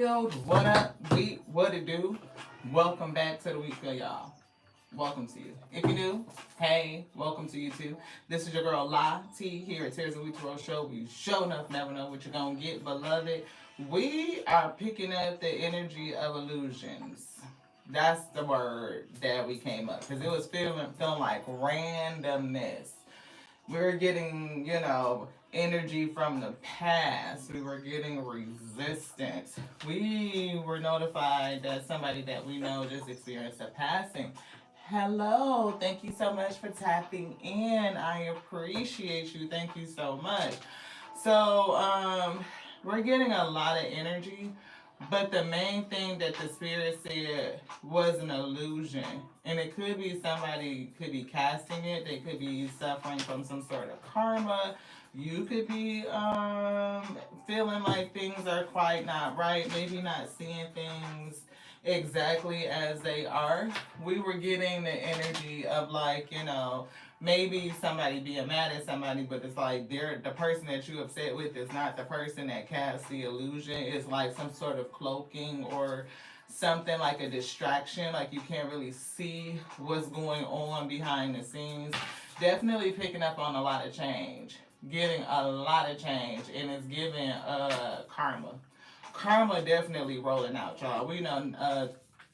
What up, week? What it do? Welcome back to the week, y'all. Welcome to you. If you're new, hey, welcome to you too. This is your girl La T here at Tears of Week Road Show. We show enough, never know what you're gonna get, beloved. We are picking up the energy of illusions. That's the word that we came up because it was feeling like randomness. We were getting, energy from the past. We were getting resistance. We were notified that somebody that we know just experienced a passing. Hello, thank you so much for tapping in. I appreciate you. Thank you so much. So, we're getting a lot of energy, but the main thing that the spirit said was an illusion. And it could be somebody could be casting it, they could be suffering from some sort of karma. You could be feeling like things are quite not right, maybe not seeing things exactly as they are. We were getting the energy of like, maybe somebody being mad at somebody, but it's like the person that you upset with is not the person that casts the illusion. It's like some sort of cloaking or something like a distraction, like you can't really see what's going on behind the scenes. Definitely picking up on a lot of change, getting a lot of change, and it's giving karma. Karma definitely rolling out, y'all. We know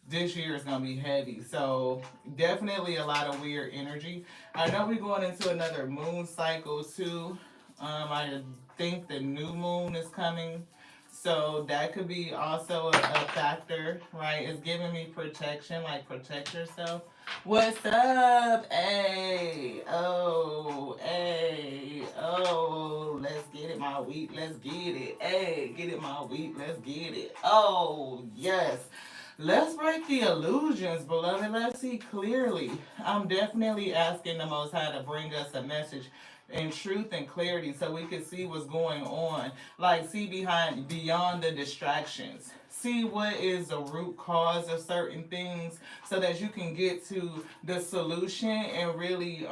this year is gonna be heavy. So definitely a lot of weird energy. I know we're going into another moon cycle too. I think the new moon is coming. So that could be also a factor, right? It's giving me protection, like protect yourself. What's up? Hey, oh, hey, oh, let's get it, my wheat, let's get it. Hey, get it, my wheat, let's get it. Oh, yes. Let's break the illusions, beloved. Let's see clearly. I'm definitely asking the Most High to bring us a message in truth and clarity so we can see what's going on. Like, see beyond the distractions. See what is the root cause of certain things so that you can get to the solution and really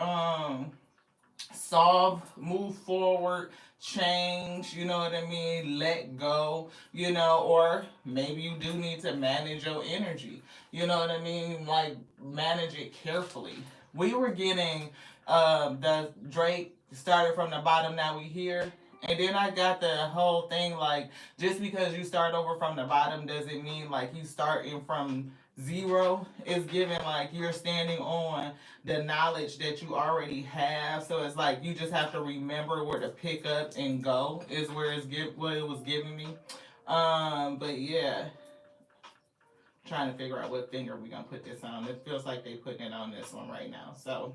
solve, move forward, change, you know what I mean, let go, or maybe you do need to manage your energy, you know what I mean, like manage it carefully. We were getting the Drake started from the bottom, now we here. And then I got the whole thing like just because you start over from the bottom doesn't mean like you starting from zero. It's given like you're standing on the knowledge that you already have. So it's like you just have to remember where to pick up and go is where what it was giving me. But yeah, trying to figure out what finger we gonna put this on. It feels like they putting it on this one right now. So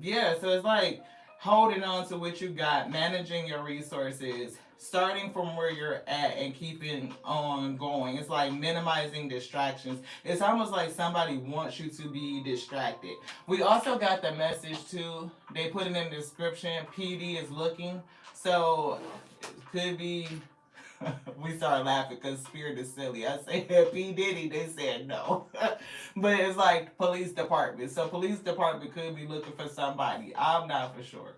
yeah, so it's like holding on to what you got, managing your resources, starting from where you're at and keeping on going. It's like minimizing distractions. It's almost like somebody wants you to be distracted. We also got the message too. They put it in the description. PD is looking. So it could be we started laughing because Spirit is silly. I said P. Diddy, they said no. But it's like police department. So police department could be looking for somebody. I'm not for sure.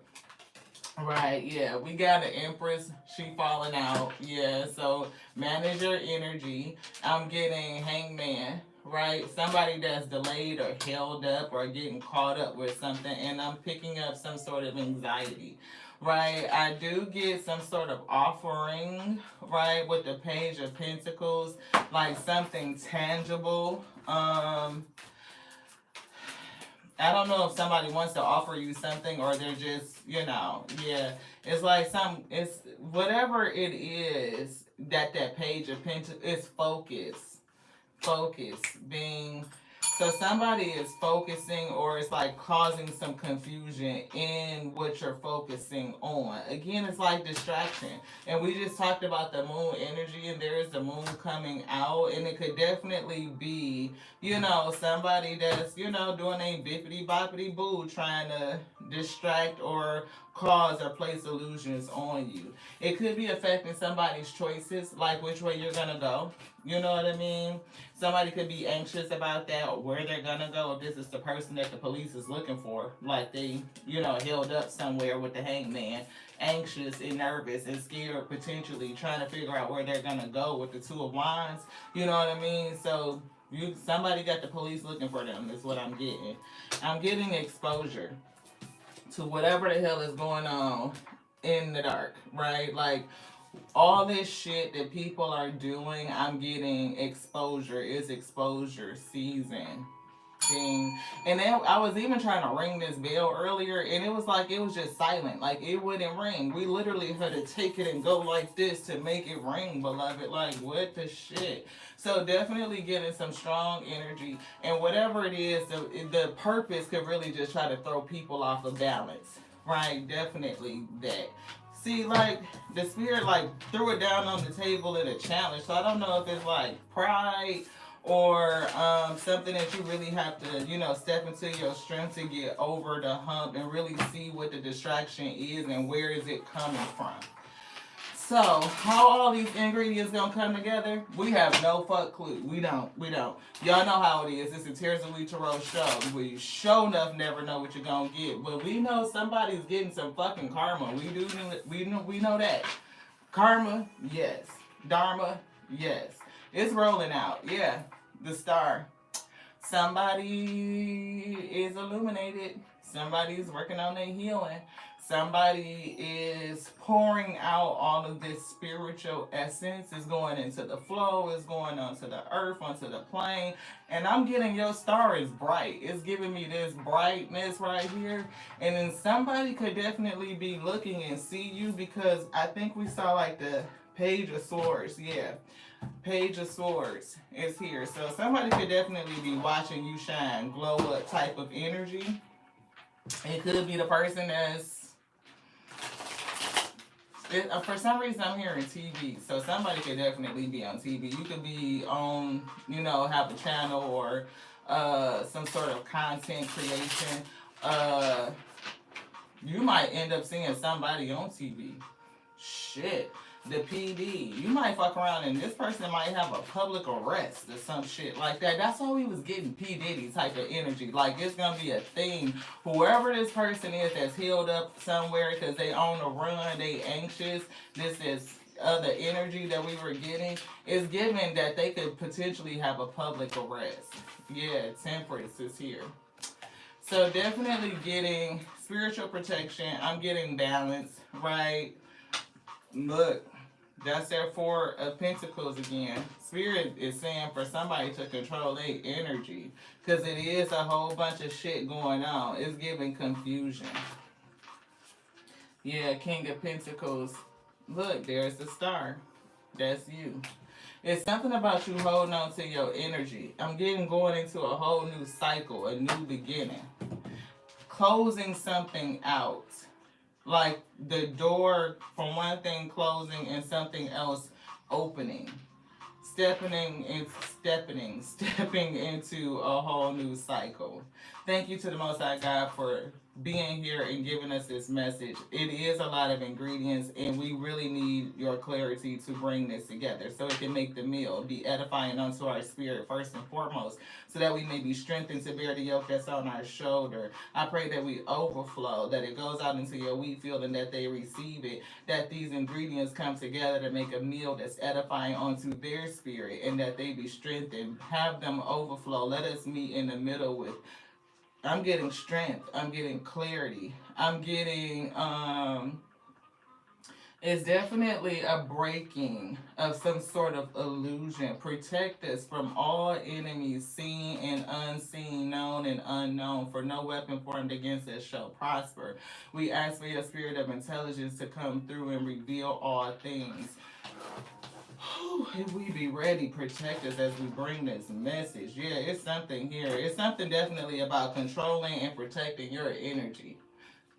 Right, yeah. We got an Empress. She falling out. Yeah, so manage your energy. I'm getting Hangman. Right? Somebody that's delayed or held up or getting caught up with something. And I'm picking up some sort of anxiety. Right? I do get some sort of offering. Right? With the Page of Pentacles. Like something tangible. I don't know if somebody wants to offer you something or they're just, yeah. It's like it's whatever it is that Page of Pentacles is focus being so somebody is focusing or it's like causing some confusion in what you're focusing on. Again, it's like distraction. And we just talked about the moon energy and there is the moon coming out and it could definitely be, somebody that's, doing a bippity boppity boo trying to distract or cause or place illusions on you. It could be affecting somebody's choices, like which way you're gonna go. You know what I mean? Somebody could be anxious about that, or where they're gonna go, if this is the person that the police is looking for. Like they, held up somewhere with the hangman, anxious and nervous and scared, potentially trying to figure out where they're gonna go with the Two of Wands. You know what I mean? So somebody got the police looking for them is what I'm getting. I'm getting exposure to whatever the hell is going on in the dark, right? Like all this shit that people are doing, I'm getting exposure. It's exposure season thing. And then I was even trying to ring this bell earlier, and it was like it was just silent. Like it wouldn't ring. We literally had to take it and go like this to make it ring, beloved. Like what the shit? So definitely getting some strong energy, and whatever it is, the purpose could really just try to throw people off of balance, right? Definitely that. See, like the spirit like threw it down on the table in a challenge. So I don't know if it's like pride or something that you really have to, step into your strength to get over the hump and really see what the distraction is and where is it coming from. So, how all these ingredients gonna come together? We have no fuck clue. We don't. Y'all know how it is. It's a Tears of Lee Tarot show. We sure enough never know what you're gonna get, but we know somebody's getting some fucking karma. We know that. Karma, yes. Dharma, yes. It's rolling out. Yeah. The star. Somebody is illuminated. Somebody's working on their healing. Somebody is pouring out all of this spiritual essence. It's going into the flow. It's going onto the earth, onto the plane. And I'm getting your star is bright. It's giving me this brightness right here. And then somebody could definitely be looking and see you, because I think we saw like the Page of Swords. Yeah. Page of Swords is here. So somebody could definitely be watching you shine, glow up type of energy. It could be the person that's for some reason I'm hearing TV, so somebody could definitely be on TV. You could be on, have a channel or some sort of content creation. You might end up seeing somebody on TV. Shit. The PD. You might fuck around and this person might have a public arrest or some shit like that. That's why we was getting P. Diddy type of energy. Like it's gonna be a thing. Whoever this person is that's healed up somewhere because they on the run, they anxious. This is other energy that we were getting is given that they could potentially have a public arrest. Yeah, Temperance is here. So definitely getting spiritual protection. I'm getting balance, right? Look, that's their Four of Pentacles again. Spirit is saying for somebody to control their energy, because it is a whole bunch of shit going on. It's giving confusion. Yeah, King of Pentacles. Look, there's the star. That's you. It's something about you holding on to your energy. I'm getting going into a whole new cycle, a new beginning. Closing something out. Like the door from one thing closing and something else opening. Stepping into a whole new cycle. Thank you to the Most High God for being here and giving us this message. It is a lot of ingredients, and we really need your clarity to bring this together so it can make the meal be edifying unto our spirit first and foremost, so that we may be strengthened to bear the yoke that's on our shoulder. I pray that we overflow, that it goes out into your wheat field and that they receive it, that these ingredients come together to make a meal that's edifying onto their spirit, and that they be strengthened. Have them overflow. Let us meet in the middle with, I'm getting strength. I'm getting clarity. I'm getting, it's definitely a breaking of some sort of illusion. Protect us from all enemies, seen and unseen, known and unknown, for no weapon formed against us shall prosper. We ask for your spirit of intelligence to come through and reveal all things. If we be ready, protect us as we bring this message. Yeah, it's something here. It's something definitely about controlling and protecting your energy.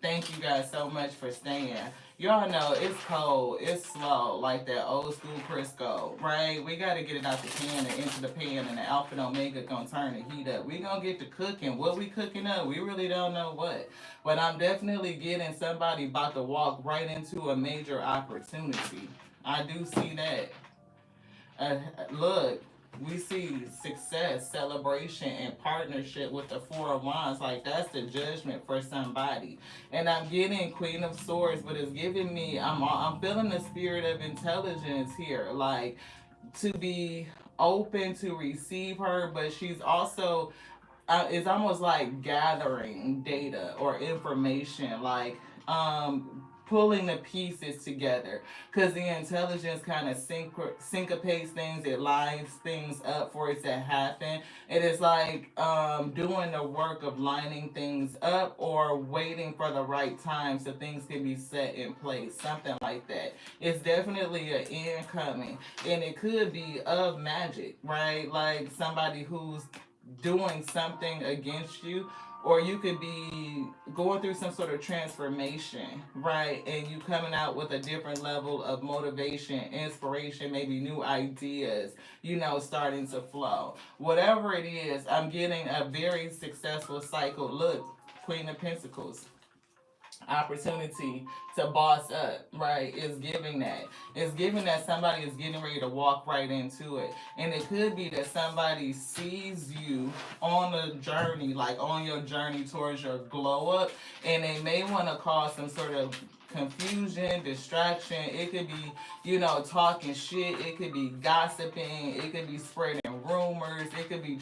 Thank you guys so much for staying. Y'all know it's cold, it's slow, like that old school Crisco, right? We gotta get it out the can and into the pan, and the Alpha and Omega gonna turn the heat up. We gonna get to cooking. What we cooking up? We really don't know what. But I'm definitely getting somebody about to walk right into a major opportunity. I do see that. Look, we see success, celebration, and partnership with the Four of Wands. Like that's the judgment for somebody. And I'm getting Queen of Swords, but it's giving me. I'm feeling the spirit of intelligence here, like to be open to receive her, but she's also it's almost like gathering data or information, like pulling the pieces together, because the intelligence kind of syncopates things, it lines things up for it to happen. It is like doing the work of lining things up or waiting for the right time so things can be set in place, something like that. It's definitely an incoming, and it could be of magic, right? Like somebody who's doing something against you, or you could be going through some sort of transformation, right? And you coming out with a different level of motivation, inspiration, maybe new ideas, starting to flow. Whatever it is, I'm getting a very successful cycle. Look, Queen of Pentacles, opportunity to boss up, right? Is giving that. It's giving that somebody is getting ready to walk right into it. And it could be that somebody sees you on a journey, like on your journey towards your glow up, and they may want to cause some sort of confusion, distraction. It could be, talking shit. It could be gossiping. It could be spreading rumors. It could be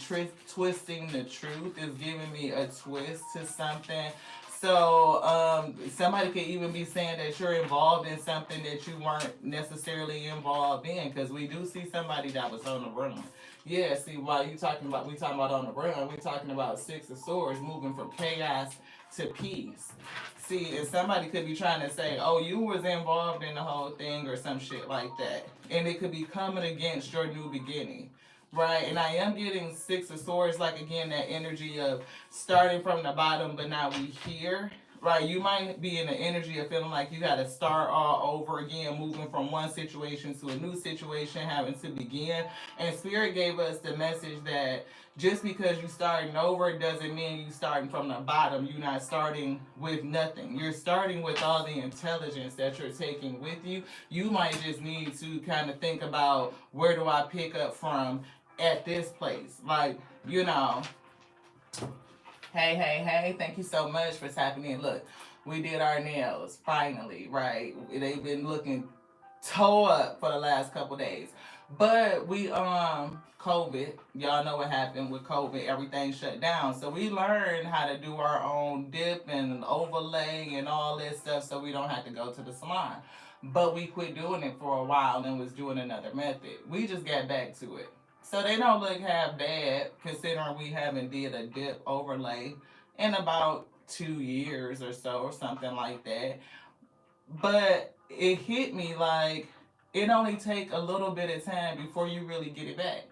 twisting the truth. It's giving me a twist to something. So somebody could even be saying that you're involved in something that you weren't necessarily involved in, because we do see somebody that was on the run. Yeah, see, while we talking about on the run, we talking about Six of Swords moving from chaos to peace. See, and somebody could be trying to say, oh, you was involved in the whole thing or some shit like that. And it could be coming against your new beginning. Right, and I am getting Six of Swords, like again, that energy of starting from the bottom, but now we here. Right, you might be in the energy of feeling like you got to start all over again, moving from one situation to a new situation, having to begin. And Spirit gave us the message that just because you starting over doesn't mean you starting from the bottom. You're not starting with nothing. You're starting with all the intelligence that you're taking with you. You might just need to kind of think about, where do I pick up from at this place? Like, hey, thank you so much for tapping in. Look, we did our nails finally, right? They've been looking toe up for the last couple days. But we COVID, y'all know what happened with COVID, everything shut down. So we learned how to do our own dip and overlay and all this stuff, so we don't have to go to the salon. But we quit doing it for a while and was doing another method. We just got back to it. So they don't look half bad, considering we haven't did a dip overlay in about 2 years or so, or something like that. But it hit me like it only take a little bit of time before you really get it back.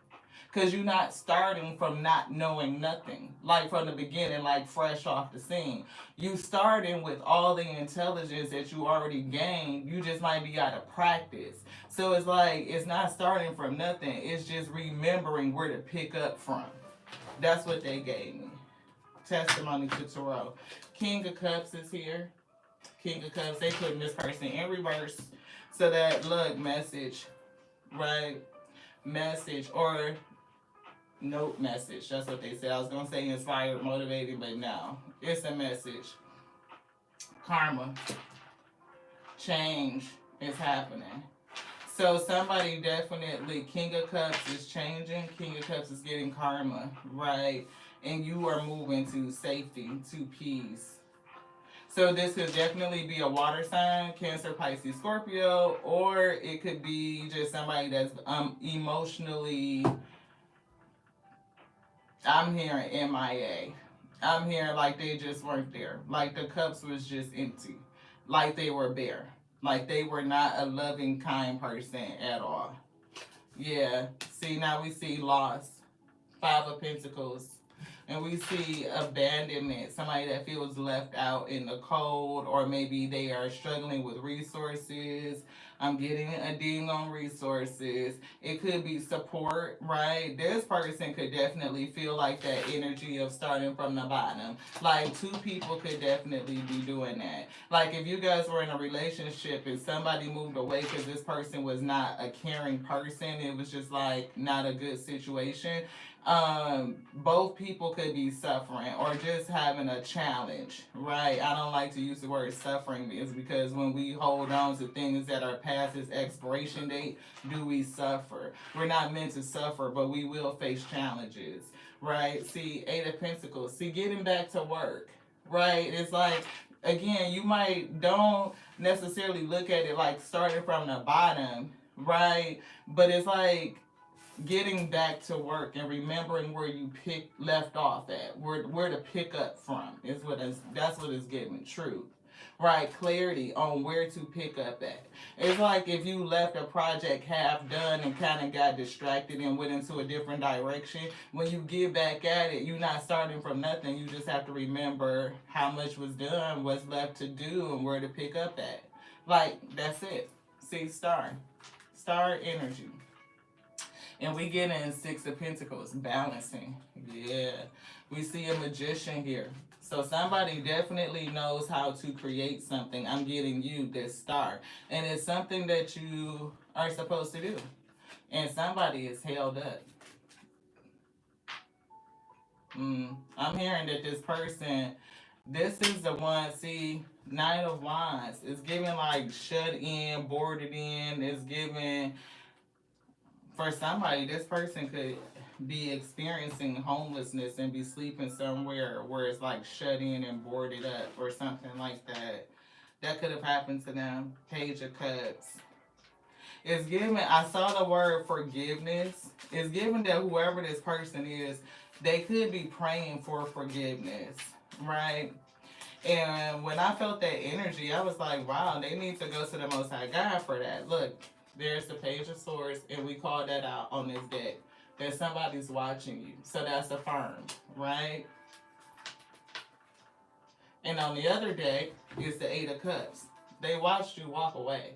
Because you're not starting from not knowing nothing, like from the beginning, like fresh off the scene. You starting with all the intelligence that you already gained. You just might be out of practice. So it's like, it's not starting from nothing. It's just remembering where to pick up from. That's what they gave me. Testimony to Tarot. King of Cups is here. King of Cups, they putting this person in reverse. So that, look, message, right? Message, or note message. That's what they said. I was going to say inspired, motivated, but no. It's a message. Karma. Change is happening. So somebody definitely, King of Cups is changing. King of Cups is getting karma, right? And you are moving to safety, to peace. So this could definitely be a water sign, Cancer, Pisces, Scorpio, or it could be just somebody that's emotionally, I'm hearing MIA. I'm hearing like they just weren't there. Like the cups was just empty. Like they were bare. Like they were not a loving, kind person at all. Yeah. See, now we see loss. Five of Pentacles. And we see abandonment, somebody that feels left out in the cold, or maybe they are struggling with resources. I'm getting a ding on resources. It could be support, right? This person could definitely feel like that energy of starting from the bottom. Like two people could definitely be doing that. Like if you guys were in a relationship and somebody moved away because this person was not a caring person, it was just like not a good situation. Both people could be suffering or just having a challenge, right? I don't like to use the word suffering is because when we hold on to things that are past its expiration date, do we suffer? We're not meant to suffer, but we will face challenges, right? See, Eight of Pentacles. See, getting back to work, right? It's like, again, you might don't necessarily look at it like starting from the bottom, right? But it's like getting back to work and remembering where you left off at, where to pick up from is that's what it's giving. Truth, right? Clarity on where to pick up at. It's like if you left a project half done and kind of got distracted and went into a different direction. When you get back at it, you're not starting from nothing. You just have to remember how much was done, what's left to do, and where to pick up at. Like that's it. See, star energy. And we get in Six of Pentacles, balancing. Yeah. We see a magician here. So somebody definitely knows how to create something. I'm getting you this star. And it's something that you are supposed to do. And somebody is held up. I'm hearing that this person, this is the one, see, Nine of Wands. It's giving like shut in, boarded in. It's giving for somebody, this person could be experiencing homelessness and be sleeping somewhere where it's like shut in and boarded up or something like that. That could have happened to them. Page of Cups. It's given, I saw the word forgiveness. It's given that whoever this person is, they could be praying for forgiveness, right? And when I felt that energy, I was like, wow, they need to go to the Most High God for that. Look, there's the Page of Swords, and we call that out on this deck. That somebody's watching you. So that's affirmed, right? And on the other deck is the Eight of Cups. They watched you walk away,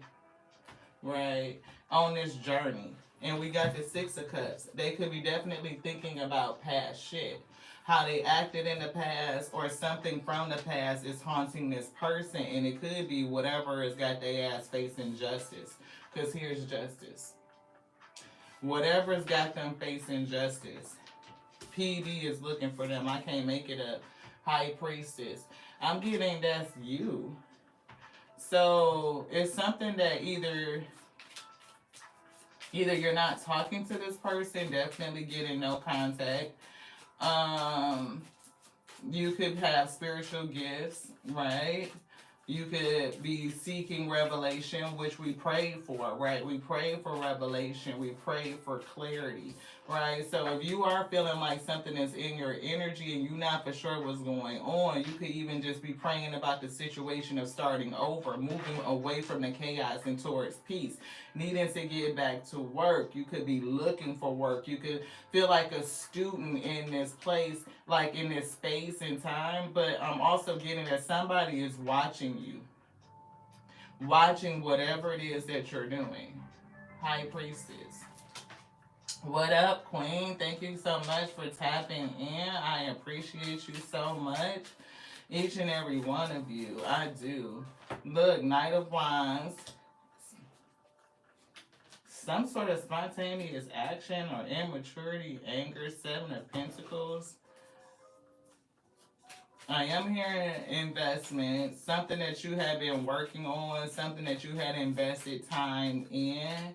right? On this journey. And we got the Six of Cups. They could be definitely thinking about past shit. How they acted in the past or something from the past is haunting this person. And it could be whatever has got their ass facing justice. Because here's justice. Whatever's got them facing justice. PD is looking for them. I can't make it up. High Priestess. I'm getting that's you. So it's something that either you're not talking to this person, definitely getting no contact. You could have spiritual gifts, right? You could be seeking revelation, which we pray for, right? We pray for revelation. We pray for clarity, right? So if you are feeling like something is in your energy and you're not for sure what's going on, you could even just be praying about the situation of starting over, moving away from the chaos and towards peace, needing to get back to work. You could be looking for work. You could feel like a student in this place, like in this space and time, but I'm also getting that somebody is watching you, watching whatever it is that you're doing. High Priestess. What up, Queen? Thank you so much for tapping in. I appreciate you so much. Each and every one of you. I do. Look, Knight of Wands. Some sort of spontaneous action or immaturity, anger, Seven of Pentacles. I am hearing investment, something that you have been working on, something that you had invested time in.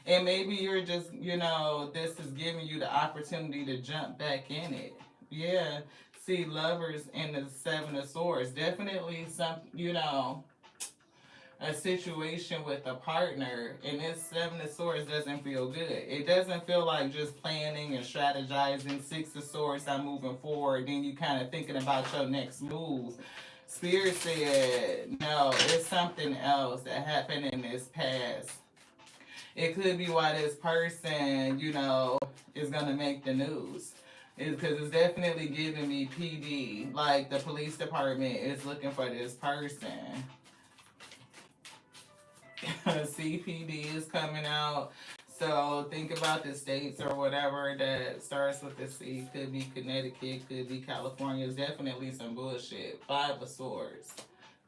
And maybe you're just, this is giving you the opportunity to jump back in it. Yeah. See, Lovers and the Seven of Swords. Definitely some, a situation with a partner, and this Seven of Swords doesn't feel good. It doesn't feel like just planning and strategizing. Six of Swords, I'm moving forward. Then you kind of thinking about your next move. Spirit said, no, it's something else that happened in this past. It could be why this person, is going to make the news. Because it's definitely giving me PD. Like the police department is looking for this person. CPD is coming out. So think about the states or whatever that starts with the C. Could be Connecticut, could be California. It's definitely some bullshit. Five of Swords.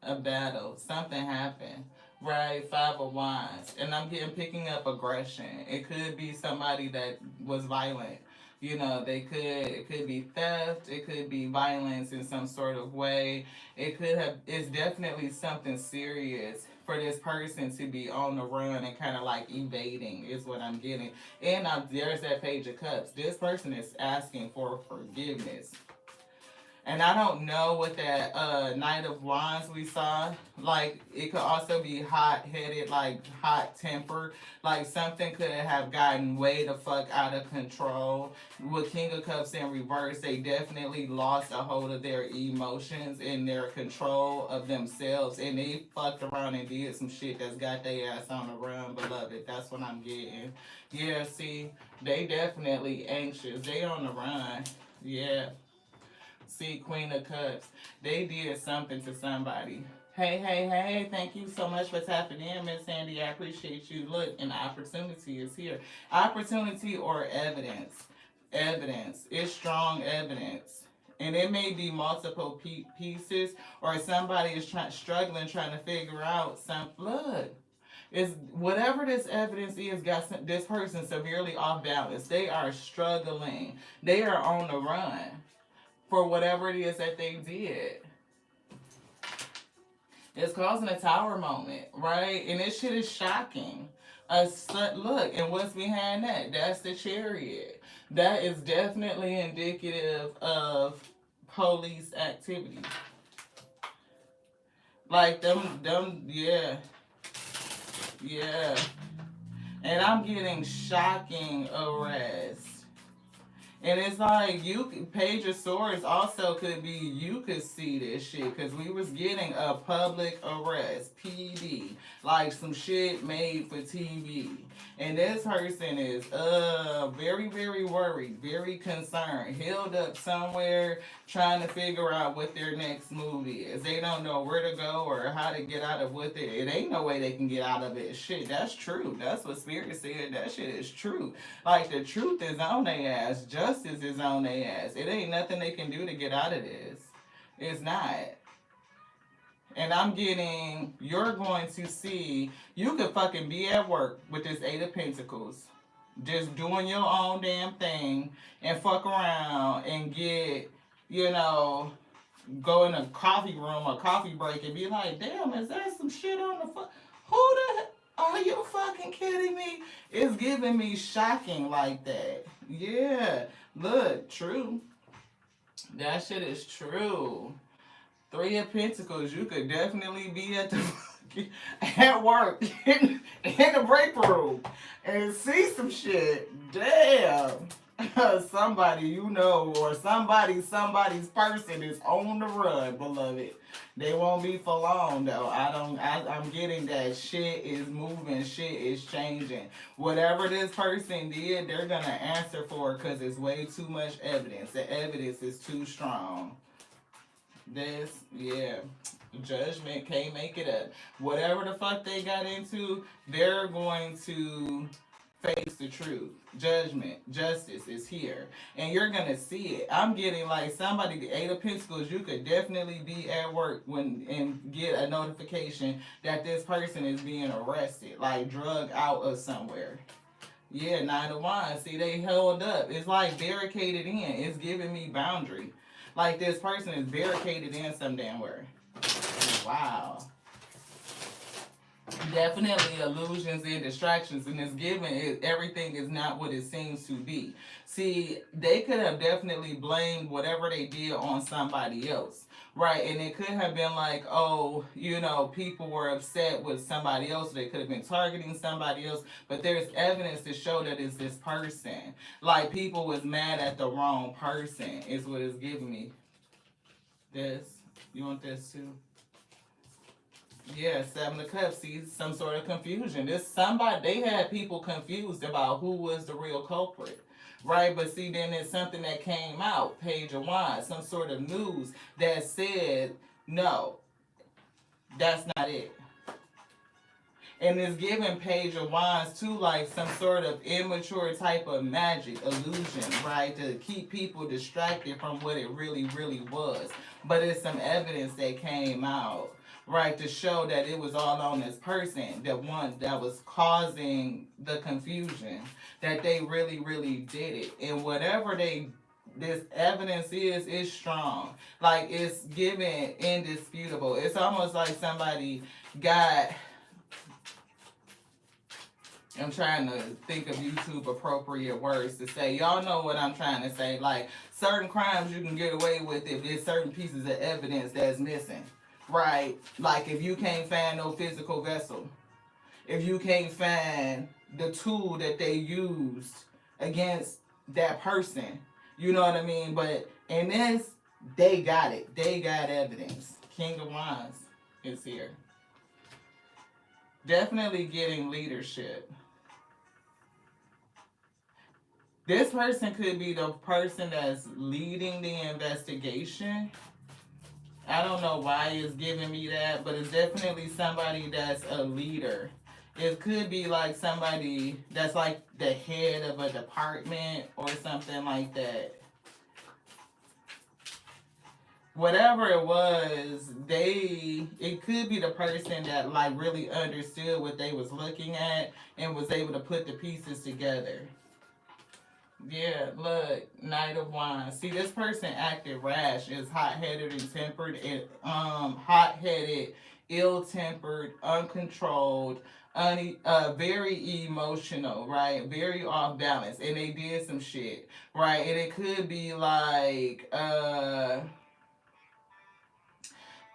A battle. Something happened. Right, Five of Wands. And I'm getting picking up aggression. It could be somebody that was violent. You know, it could be theft, it could be violence in some sort of way. It's definitely something serious for this person to be on the run and kind of like evading is what I'm getting. And there's that Page of Cups. This person is asking for forgiveness. And I don't know what that Knight of Wands we saw. Like, it could also be hot headed, like hot tempered. Like, something could have gotten way the fuck out of control. With King of Cups in reverse, they definitely lost a hold of their emotions and their control of themselves. And they fucked around and did some shit that's got their ass on the run, beloved. That's what I'm getting. Yeah, see, they definitely anxious. They on the run. Yeah. See, Queen of Cups. They did something to somebody. Hey, hey, hey, thank you so much for tapping in, Miss Sandy. I appreciate you. Look, an opportunity is here. Opportunity or evidence. Evidence. It's strong evidence. And it may be multiple pieces, or somebody is struggling, trying to figure out some. Look, is whatever this evidence is got this person severely off balance. They are struggling. They are on the run for whatever it is that they did. It's causing a tower moment, right? And this shit is shocking. Look, and what's behind that? That's the Chariot. That is definitely indicative of police activity. Like yeah, yeah. And I'm getting shocking arrests. And it's like Page of Swords also could be you could see this shit because we was getting a public arrest, PD, like some shit made for TV. And this person is very very worried, very concerned, held up somewhere, trying to figure out what their next move is. They don't know where to go or how to get out of what they. It ain't no way they can get out of it. Shit, that's true. That's what Spirit said. That shit is true. Like the truth is on their ass. Justice is on their ass. It ain't nothing they can do to get out of this. It's not. And I'm getting, you're going to see, you could fucking be at work with this Eight of Pentacles, just doing your own damn thing and fuck around and get, you know, go in a coffee room or coffee break and be like, damn, is there some shit on the fuck? Who the are you fucking kidding me? It's giving me shocking like that. Yeah. Look, true. That shit is true. Three of Pentacles, you could definitely be at work in the break room and see some shit. Damn. Somebody you know or somebody's person is on the run, beloved. They won't be for long though. I'm getting that shit is moving, shit is changing. Whatever this person did, they're gonna answer for it because it's way too much evidence. The evidence is too strong. This, yeah. Judgment can't make it up. Whatever the fuck they got into, they're going to face the truth. Judgment, justice is here. And you're gonna see it. I'm getting like somebody, the Eight of Pentacles, you could definitely be at work and get a notification that this person is being arrested, like drug out of somewhere. Yeah, Nine of Wands. See, they held up. It's like barricaded in. It's giving me boundary. Like this person is barricaded in some damn where. Wow. Definitely illusions and distractions, and it's given everything is not what it seems to be. See, they could have definitely blamed whatever they did on somebody else, right? And it could have been like, oh, you know, people were upset with somebody else. They could have been targeting somebody else, but there's evidence to show that it's this person. Like people was mad at the wrong person is what it's giving me. This, you want this too? Yeah, Seven of Cups. See, some sort of confusion. This somebody they had people confused about who was the real culprit, right? But see, then there's something that came out, Page of Wands, some sort of news that said no, that's not it. And it's giving Page of Wands to like some sort of immature type of magic illusion, right? To keep people distracted from what it really, really was. But it's some evidence that came out, right, to show that it was all on this person, that one that was causing the confusion, that they really, really did it. And whatever they this evidence is strong. Like it's given indisputable. It's almost like somebody got I'm trying to think of YouTube appropriate words to say. Y'all know what I'm trying to say. Like certain crimes you can get away with if there's certain pieces of evidence that's missing. Right? Like if you can't find no physical vessel. If you can't find the tool that they used against that person. You know what I mean? But in this, they got it. They got evidence. King of Wands is here. Definitely getting leadership. This person could be the person that's leading the investigation. I don't know why it's giving me that, but it's definitely somebody that's a leader. It could be like somebody that's like the head of a department or something like that. Whatever it was, it could be the person that like really understood what they was looking at and was able to put the pieces together. Yeah, look, Knight of Wands. See, this person acted rash, is hot-headed and tempered, and hot-headed, ill-tempered, uncontrolled, very emotional, right? Very off balance, and they did some shit, right? And it could be like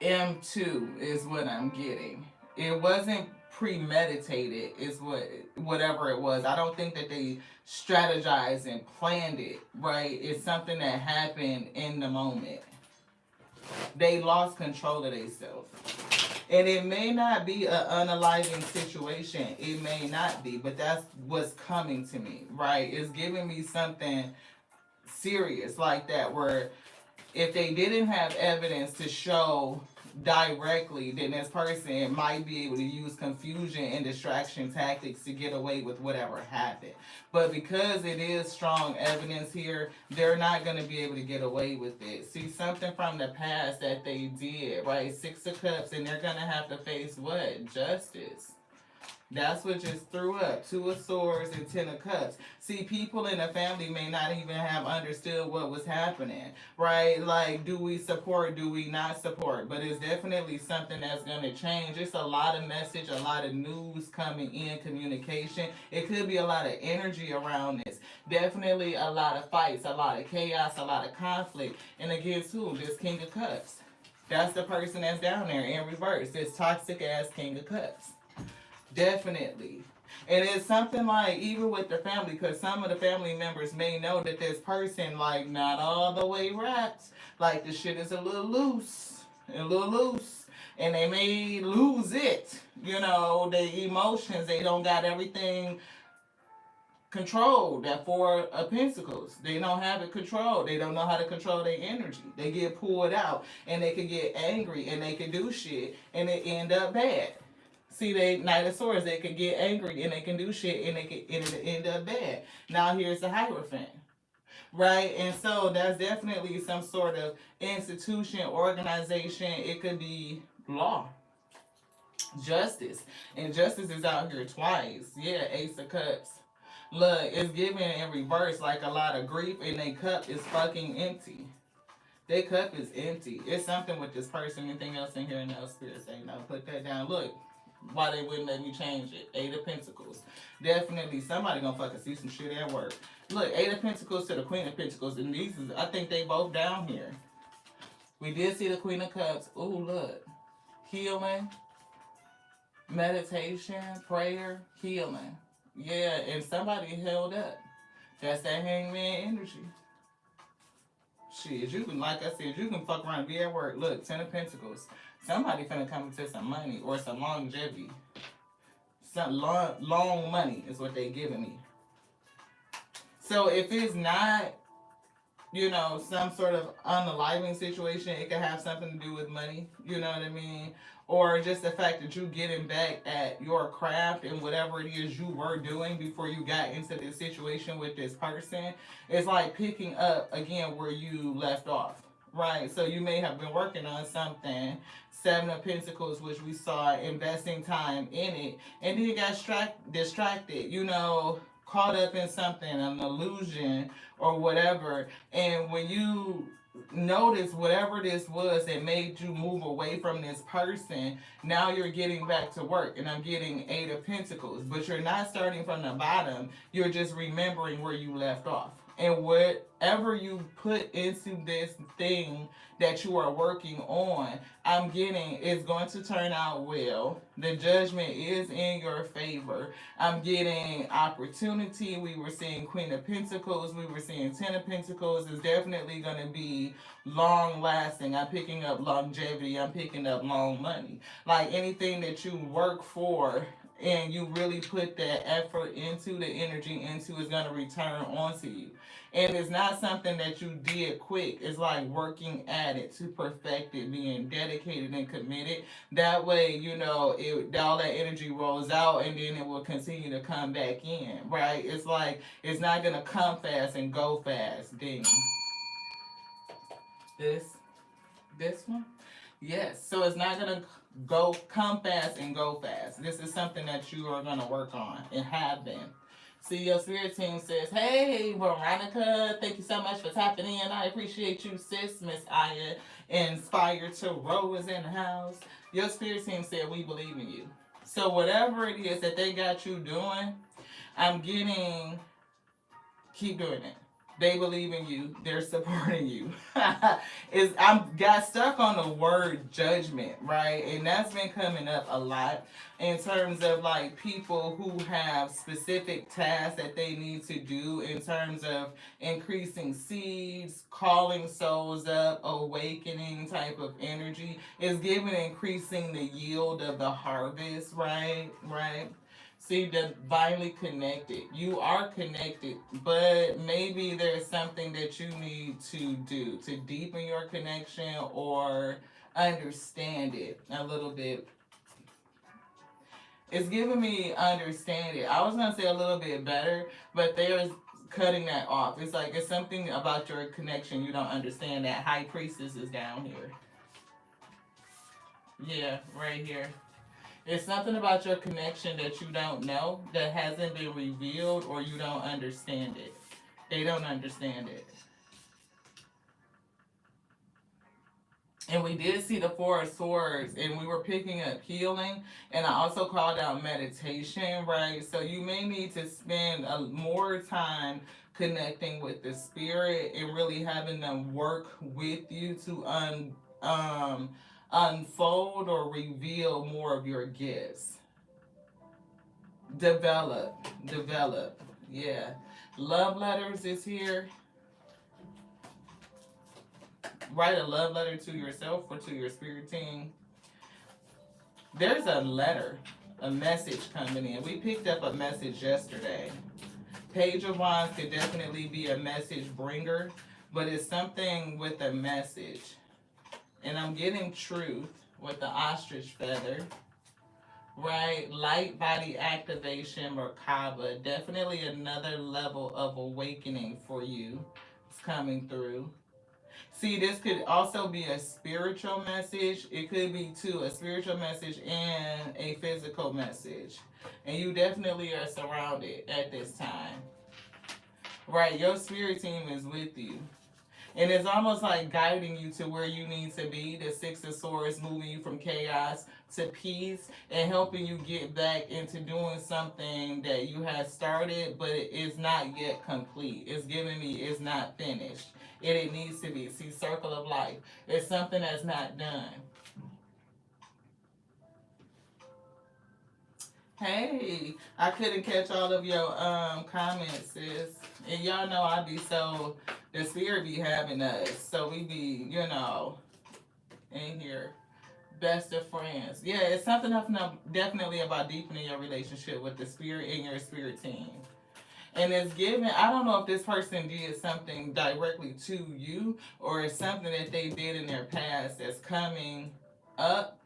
M2 is what I'm getting. It wasn't premeditated is whatever it was. I don't think that they strategized and planned it, right? It's something that happened in the moment. They lost control of themselves. And it may not be an unaliving situation. It may not be, but that's what's coming to me, right? It's giving me something serious like that where if they didn't have evidence to show directly, then this person might be able to use confusion and distraction tactics to get away with whatever happened. But because it is strong evidence here, they're not going to be able to get away with it. See, something from the past that they did, right? Six of Cups, and they're going to have to face what? Justice. That's what just threw up. Two of Swords and Ten of Cups. See, people in the family may not even have understood what was happening, right? Like, do we support, do we not support? But it's definitely something that's going to change. It's a lot of message, a lot of news coming in, communication. It could be a lot of energy around this. Definitely a lot of fights, a lot of chaos, a lot of conflict. And against who? This King of Cups. That's the person that's down there in reverse. This toxic ass King of Cups. Definitely. And it's something like, even with the family, because some of the family members may know that this person, like, not all the way wrapped. Like, the shit is a little loose. A little loose. And they may lose it. You know, their emotions, they don't got everything controlled. That Four of Pentacles. They don't have it controlled. They don't know how to control their energy. They get pulled out. And they can get angry. And they can do shit. And it end up bad. See, they Knight of Swords, they can get angry and they can do shit and it end up bad. Now here's the Hierophant, right? And so that's definitely some sort of institution, organization. It could be law, justice, and justice is out here twice. Yeah, Ace of Cups. Look, it's given in reverse, like a lot of grief, and their cup is fucking empty. Their cup is empty. It's something with this person. Anything else in here? No, spirit say no. Put that down. Look. Why they wouldn't let me change it. Eight of Pentacles. Definitely somebody gonna fucking see some shit at work. Look, Eight of Pentacles to the Queen of Pentacles. And these is, I think they both down here. We did see the Queen of Cups. Ooh, look. Healing. Meditation. Prayer. Healing. Yeah, and somebody held up. That's that hangman energy. shit, you can, like I said, you can fuck around and be at work. Look, 10 of Pentacles. Somebody finna come into some money or some longevity. Some long money is what they giving me. So if it's not, you know, some sort of unaliving situation, it could have something to do with money. You know what I mean? Or just the fact that you getting back at your craft and whatever it is you were doing before you got into this situation with this person. It's like picking up again where you left off. Right? So you may have been working on something, 7 of Pentacles, which we saw investing time in it, and then you got distracted, you know, caught up in something, an illusion or whatever. And when you notice whatever this was that made you move away from this person, now you're getting back to work. And I'm getting 8 of Pentacles, but you're not starting from the bottom, you're just remembering where you left off. And whatever you put into this thing that you are working on, I'm getting is going to turn out well. The judgment is in your favor. I'm getting opportunity. We were seeing Queen of Pentacles. We were seeing 10 of Pentacles. It's definitely going to be long lasting. I'm picking up longevity. I'm picking up long money. Like anything that you work for and you really put that effort into, the energy into, is going to return onto you. And it's not something that you did quick. It's like working at it to perfect it, being dedicated and committed. That way, you know, all that energy rolls out and then it will continue to come back in, right? It's like, it's not going to come fast and go fast. Ding. This one? Yes. So it's not going to come fast and go fast. This is something that you are going to work on and have been. See, your spirit team says, hey, Veronica, thank you so much for tapping in. I appreciate you, sis. Miss Aya, Inspired to Row is in the house. Your spirit team said, we believe in you. So whatever it is that they got you doing, I'm getting, keep doing it. They believe in you. They're supporting you. I'm got stuck on the word judgment, right? And that's been coming up a lot in terms of like people who have specific tasks that they need to do in terms of increasing seeds, calling souls up, awakening type of energy. Is giving increasing the yield of the harvest, right? Right. See, divinely connected. You are connected, but maybe there's something that you need to do to deepen your connection or understand it a little bit. It's giving me understand it. I was going to say a little bit better, but there's cutting that off. It's like it's something about your connection you don't understand. That High Priestess is down here. Yeah, right here. It's something about your connection that you don't know, that hasn't been revealed, or you don't understand it. They don't understand it. And we did see the 4 of Swords, and we were picking up healing, and I also called out meditation, right? So you may need to spend more time connecting with the spirit and really having them work with you to unfold or reveal more of your gifts. Develop. Yeah. Love letters is here. Write a love letter to yourself or to your spirit team. There's a letter, a message coming in. We picked up a message yesterday. Page of Wands could definitely be a message bringer, but it's something with a message. And I'm getting truth with the ostrich feather, right? Light body activation, Merkaba. Definitely another level of awakening for you. It's coming through. See, this could also be a spiritual message. It could be, too, a spiritual message and a physical message. And you definitely are surrounded at this time. Right? Your spirit team is with you. And it's almost like guiding you to where you need to be. The 6 of Swords moving you from chaos to peace and helping you get back into doing something that you have started, but it is not yet complete. It's giving me it's not finished. It needs to be. See, circle of life. It's something that's not done. Hey, I couldn't catch all of your comments, sis. And y'all know I be so the spirit be having us. So we be, in here. Best of friends. Yeah, it's something definitely about deepening your relationship with the spirit and your spirit team. And it's given, I don't know if this person did something directly to you or it's something that they did in their past that's up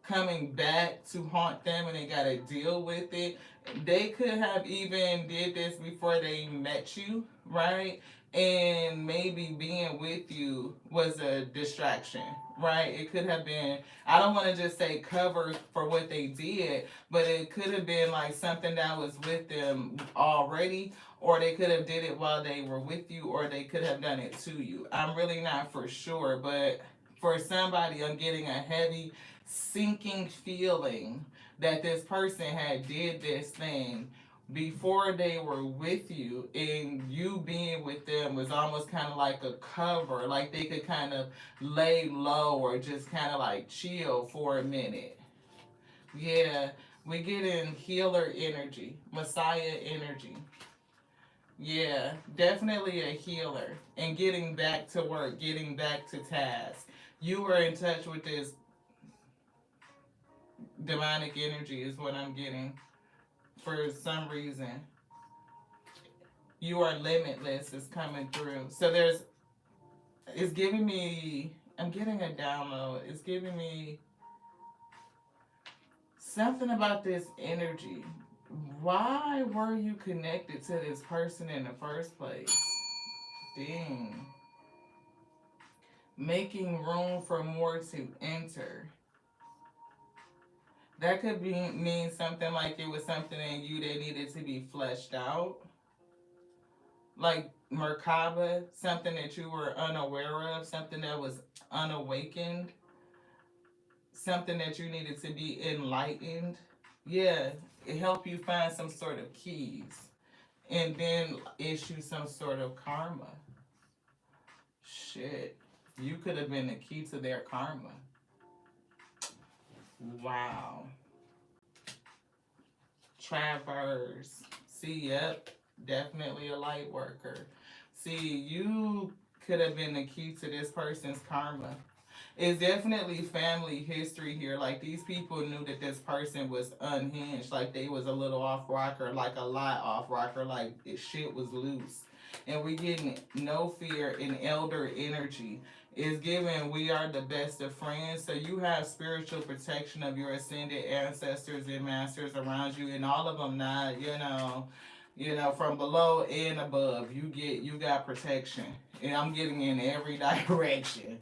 coming back to haunt them and they got to deal with it. They could have even did this before they met you, right? And maybe being with you was a distraction, right? It could have been, I don't want to just say cover for what they did, but it could have been like something that was with them already, or they could have did it while they were with you, or they could have done it to you. I'm really not for sure, but for somebody, I'm getting a heavy sinking feeling that this person had did this thing before they were with you, and you being with them was almost kind of like a cover, like they could kind of lay low or just kind of like chill for a minute. Yeah, we get in healer energy, messiah energy. Yeah, definitely a healer and getting back to work, getting back to task. You were in touch with this demonic energy is what I'm getting for some reason. You are limitless is coming through. So it's giving me, I'm getting a download. It's giving me something about this energy. Why were you connected to this person in the first place? Dang. Making room for more to enter. That could mean something like it was something in you that needed to be fleshed out. Like Merkaba, something that you were unaware of, something that was unawakened, something that you needed to be enlightened. Yeah, it helped you find some sort of keys and then issue some sort of karma. Shit. You could have been the key to their karma. Wow. Traverse. See, yep, definitely a light worker. See, you could have been the key to this person's karma. It's definitely family history here. Like these people knew that this person was unhinged, like they was a little off rocker, like a lot off rocker, like shit was loose. And we getting no fear in elder energy. Is given we are the best of friends. So you have spiritual protection of your ascended ancestors and masters around you, and all of them not, from below and above. You got protection. And I'm getting in every direction.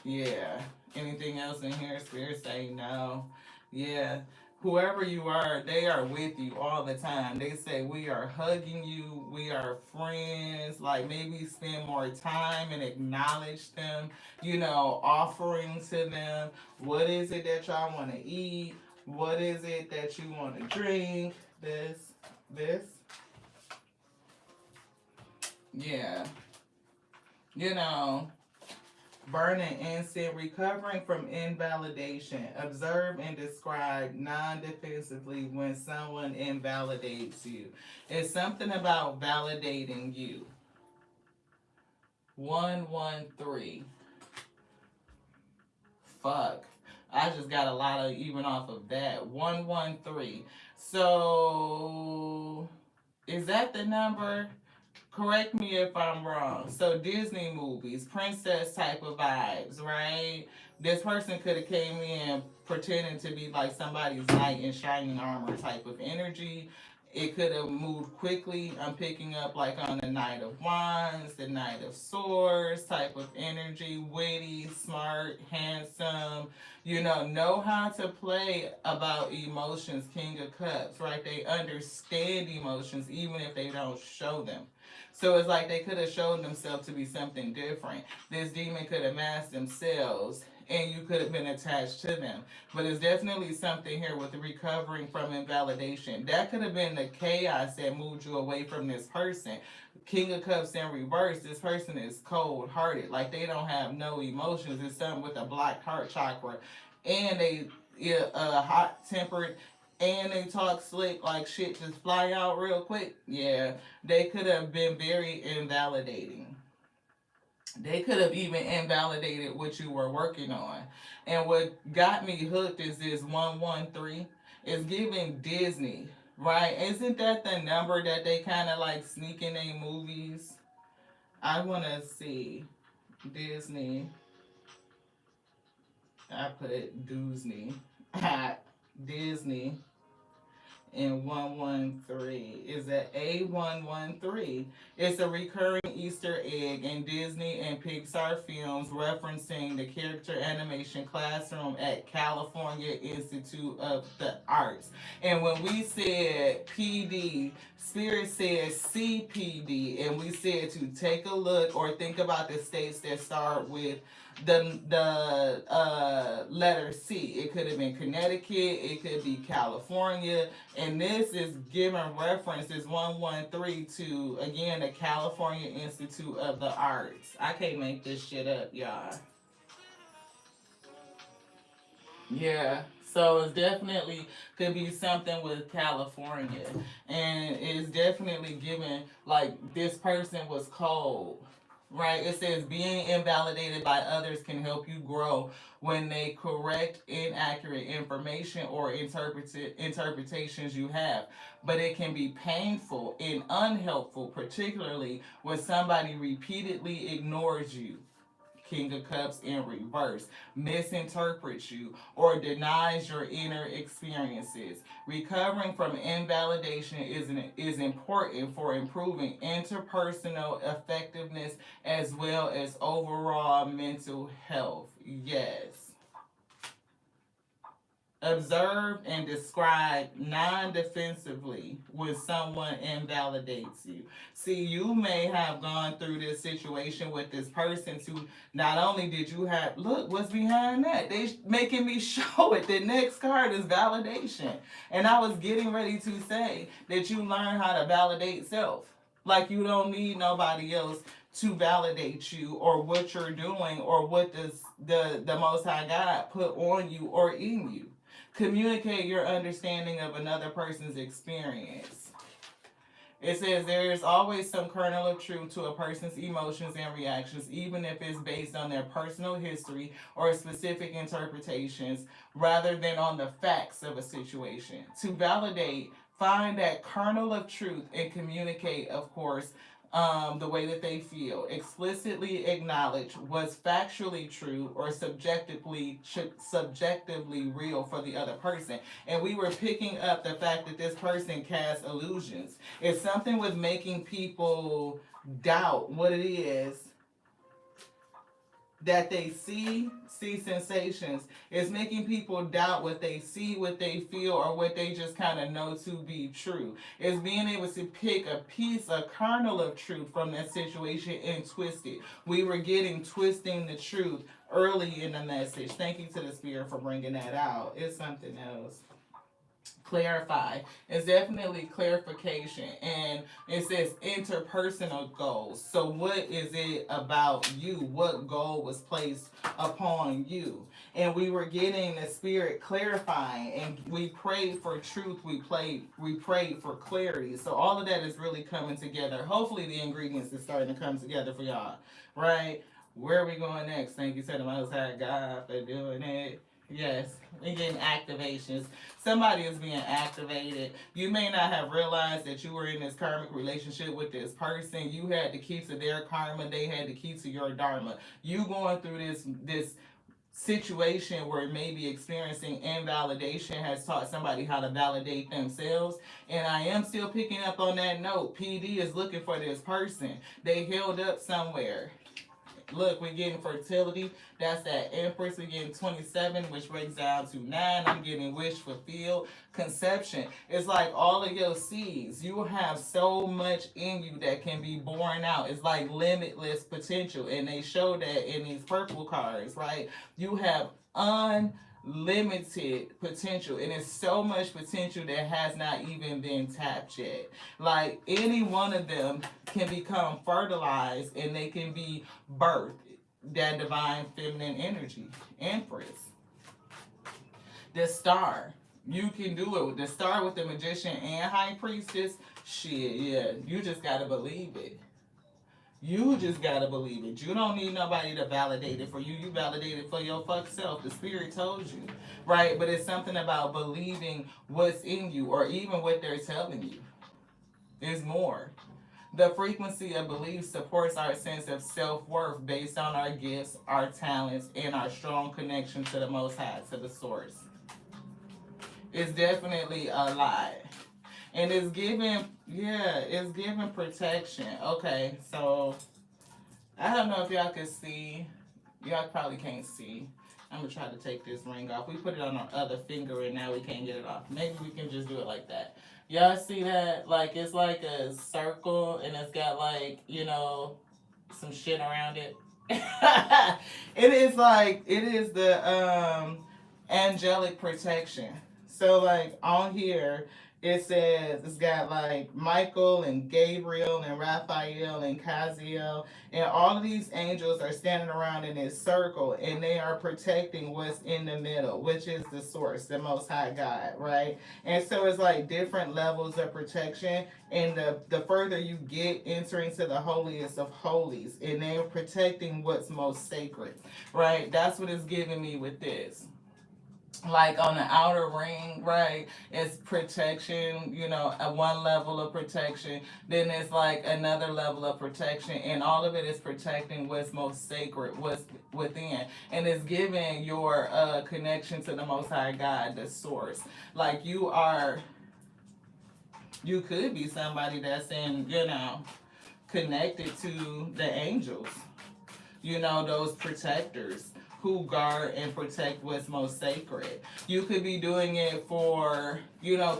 Yeah. Anything else in here? Spirit say no. Yeah. Whoever you are, they are with you all the time. They say we are hugging you, we are friends. Like maybe spend more time and acknowledge them, offering to them. What is it that y'all want to eat? What is it that you want to drink? This. Yeah. You know. Burning incense, recovering from invalidation. Observe and describe non-defensively when someone invalidates you. It's something about validating you. 113. Fuck. I just got a lot of even off of that. 113. So, is that the number? Correct me if I'm wrong. So Disney movies, princess type of vibes, right? This person could have came in pretending to be like somebody's knight in shining armor type of energy. It could have moved quickly. I'm picking up like on the Knight of Wands, the Knight of Swords type of energy, witty, smart, handsome, know how to play about emotions, King of Cups, right? They understand emotions even if they don't show them. So it's like they could have shown themselves to be something different. This demon could have masked themselves and you could have been attached to them. But it's definitely something here with the recovering from invalidation. That could have been the chaos that moved you away from this person. King of Cups in reverse, this person is cold hearted. Like they don't have no emotions. It's something with a black heart chakra. And they hot tempered and they talk slick like shit just fly out real quick, yeah, they could have been very invalidating. They could have even invalidated what you were working on. And what got me hooked is this 113. It's giving Disney, right? Isn't that the number that they kind of like sneak in their movies? I want to see Disney. I put Disney. Disney and 113 is at A113. It's a recurring Easter egg in Disney and Pixar films referencing the character animation classroom at California Institute of the Arts. And when we said PD, Spirit said CPD, and we said to take a look or think about the states that start with the letter C. It could have been Connecticut, it could be California, and this is given reference is 113 to again the California Institute of the Arts. I can't make this shit up, y'all. Yeah. So it's definitely could be something with California. And it's definitely given like this person was cold. Right? It says being invalidated by others can help you grow when they correct inaccurate information or interpretations you have. But it can be painful and unhelpful, particularly when somebody repeatedly ignores you. King of Cups in reverse, misinterprets you, or denies your inner experiences. Recovering from invalidation is important for improving interpersonal effectiveness as well as overall mental health. Yes. Observe and describe non defensively when someone invalidates you. See, you may have gone through this situation with this person to not only did you have, look, what's behind that? They making me show it. The next card is validation. And I was getting ready to say that you learn how to validate self. Like you don't need nobody else to validate you or what you're doing or what the Most High God put on you or in you. Communicate your understanding of another person's experience. It says there is always some kernel of truth to a person's emotions and reactions, even if it's based on their personal history or specific interpretations, rather than on the facts of a situation. To validate, find that kernel of truth and communicate, of course, the way that they feel. Explicitly acknowledge what's factually true or subjectively real for the other person. And we were picking up the fact that this person casts illusions. It's something with making people doubt what it is that they see sensations. It's making people doubt what they see, what they feel, or what they just kind of know to be true. It's being able to pick a piece, a kernel of truth from that situation and twist it. We were getting twisting the truth early in the message. Thank you to the Spirit for bringing that out. It's something else. Clarify. It's definitely clarification, and it says interpersonal goals. So what is it about you? What goal was placed upon you? And we were getting the Spirit clarifying, and we prayed for truth. We prayed for clarity. So all of that is really coming together. Hopefully the ingredients is starting to come together for y'all, right? Where are we going next? Thank you to the Most High God for doing it. Yes, we're getting activations. Somebody is being activated. You may not have realized that you were in this karmic relationship with this person. You had the key to their karma. They had the key to your dharma. You going through this situation where maybe experiencing invalidation has taught somebody how to validate themselves. And I am still picking up on that note. PD is looking for this person. They held up somewhere. Look, we're getting fertility. That's that Empress. We're getting 27, which breaks down to 9. I'm getting wish fulfilled. Conception. It's like all of your seeds. You have so much in you that can be born out. It's like limitless potential. And they show that in these purple cards, right? You have unlimited potential, and it's so much potential that has not even been tapped yet. Like any one of them can become fertilized and they can be birthed. That divine feminine energy, Empress. The star. You can do it. To start with the magician and high priestess, shit, yeah. You just gotta believe it. You just gotta believe it. You don't need nobody to validate it for you. You validate it for your fuck self. The spirit told you, right? But it's something about believing what's in you, or even what they're telling you. There's more. The frequency of belief supports our sense of self worth based on our gifts, our talents, and our strong connection to the Most High, to the Source. It's definitely a lot. And it's giving, yeah, it's giving protection. Okay, so I don't know if y'all can see. Y'all probably can't see. I'm gonna try to take this ring off. We put it on our other finger and now we can't get it off. Maybe we can just do it like that. Y'all see that? Like, it's like a circle and it's got, like, some shit around it. It is like, it is the angelic protection. So, like, on here, it says it's got like Michael and Gabriel and Raphael and Caziel, and all of these angels are standing around in this circle, and they are protecting what's in the middle, which is the source, the Most High God, right? And so it's like different levels of protection, and the further you get entering to the holiest of holies, and they're protecting what's most sacred, right? That's what it's giving me with this. Like on the outer ring, right? It's protection, at one level of protection. Then it's like another level of protection, and all of it is protecting what's most sacred, what's within, and it's giving your connection to the Most High God, the Source. Like you could be somebody that's connected to the angels, those protectors who guard and protect what's most sacred. You could be doing it for,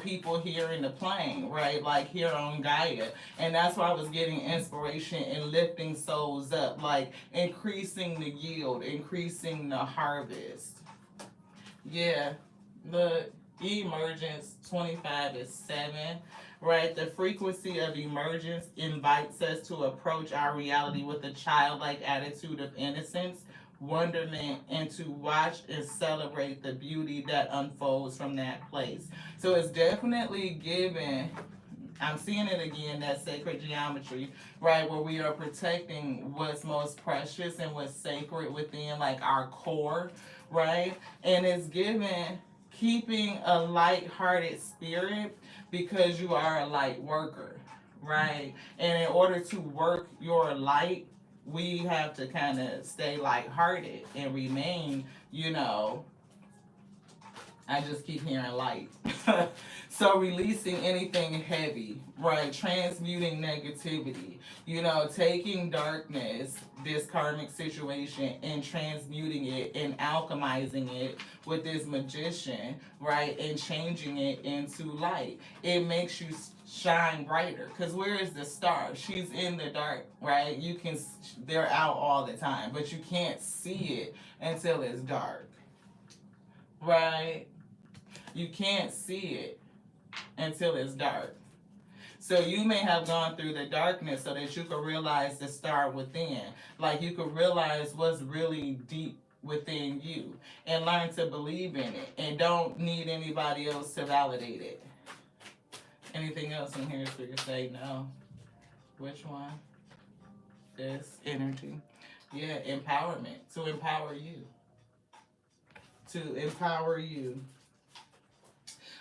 people here in the plane, right? Like here on Gaia. And that's why I was getting inspiration in lifting souls up, like increasing the yield, increasing the harvest. Yeah, the emergence 25 is 7, right? The frequency of emergence invites us to approach our reality with a childlike attitude of innocence, wonderment, and to watch and celebrate the beauty that unfolds from that place. So it's definitely given. I'm seeing it again, that sacred geometry, right? Where we are protecting what's most precious and what's sacred within, like our core, right? And it's given keeping a light-hearted spirit because you are a light worker, right? And in order to work your light, we have to kind of stay light-hearted and remain, I just keep hearing light. So releasing anything heavy, right? Transmuting negativity, taking darkness, this karmic situation, and transmuting it and alchemizing it with this magician, right? And changing it into light. It makes you shine brighter. Because where is the star? She's in the dark, right? They're out all the time, but you can't see it until it's dark, right? You can't see it until it's dark. So you may have gone through the darkness so that you could realize the star within. Like you could realize what's really deep within you and learn to believe in it and don't need anybody else to validate it. Anything else in here so you can say no? Which one? This energy. Yeah, empowerment. To empower you. To empower you.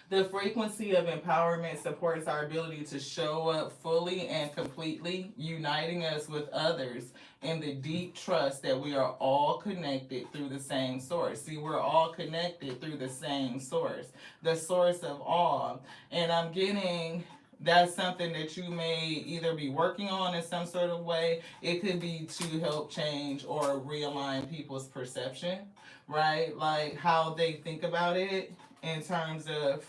The frequency of empowerment supports our ability to show up fully and completely, uniting us with others in the deep trust that we are all connected through the same source. See, we're all connected through the same source, the source of all. And I'm getting that's something that you may either be working on in some sort of way. It could be to help change or realign people's perception, right? Like how they think about it in terms of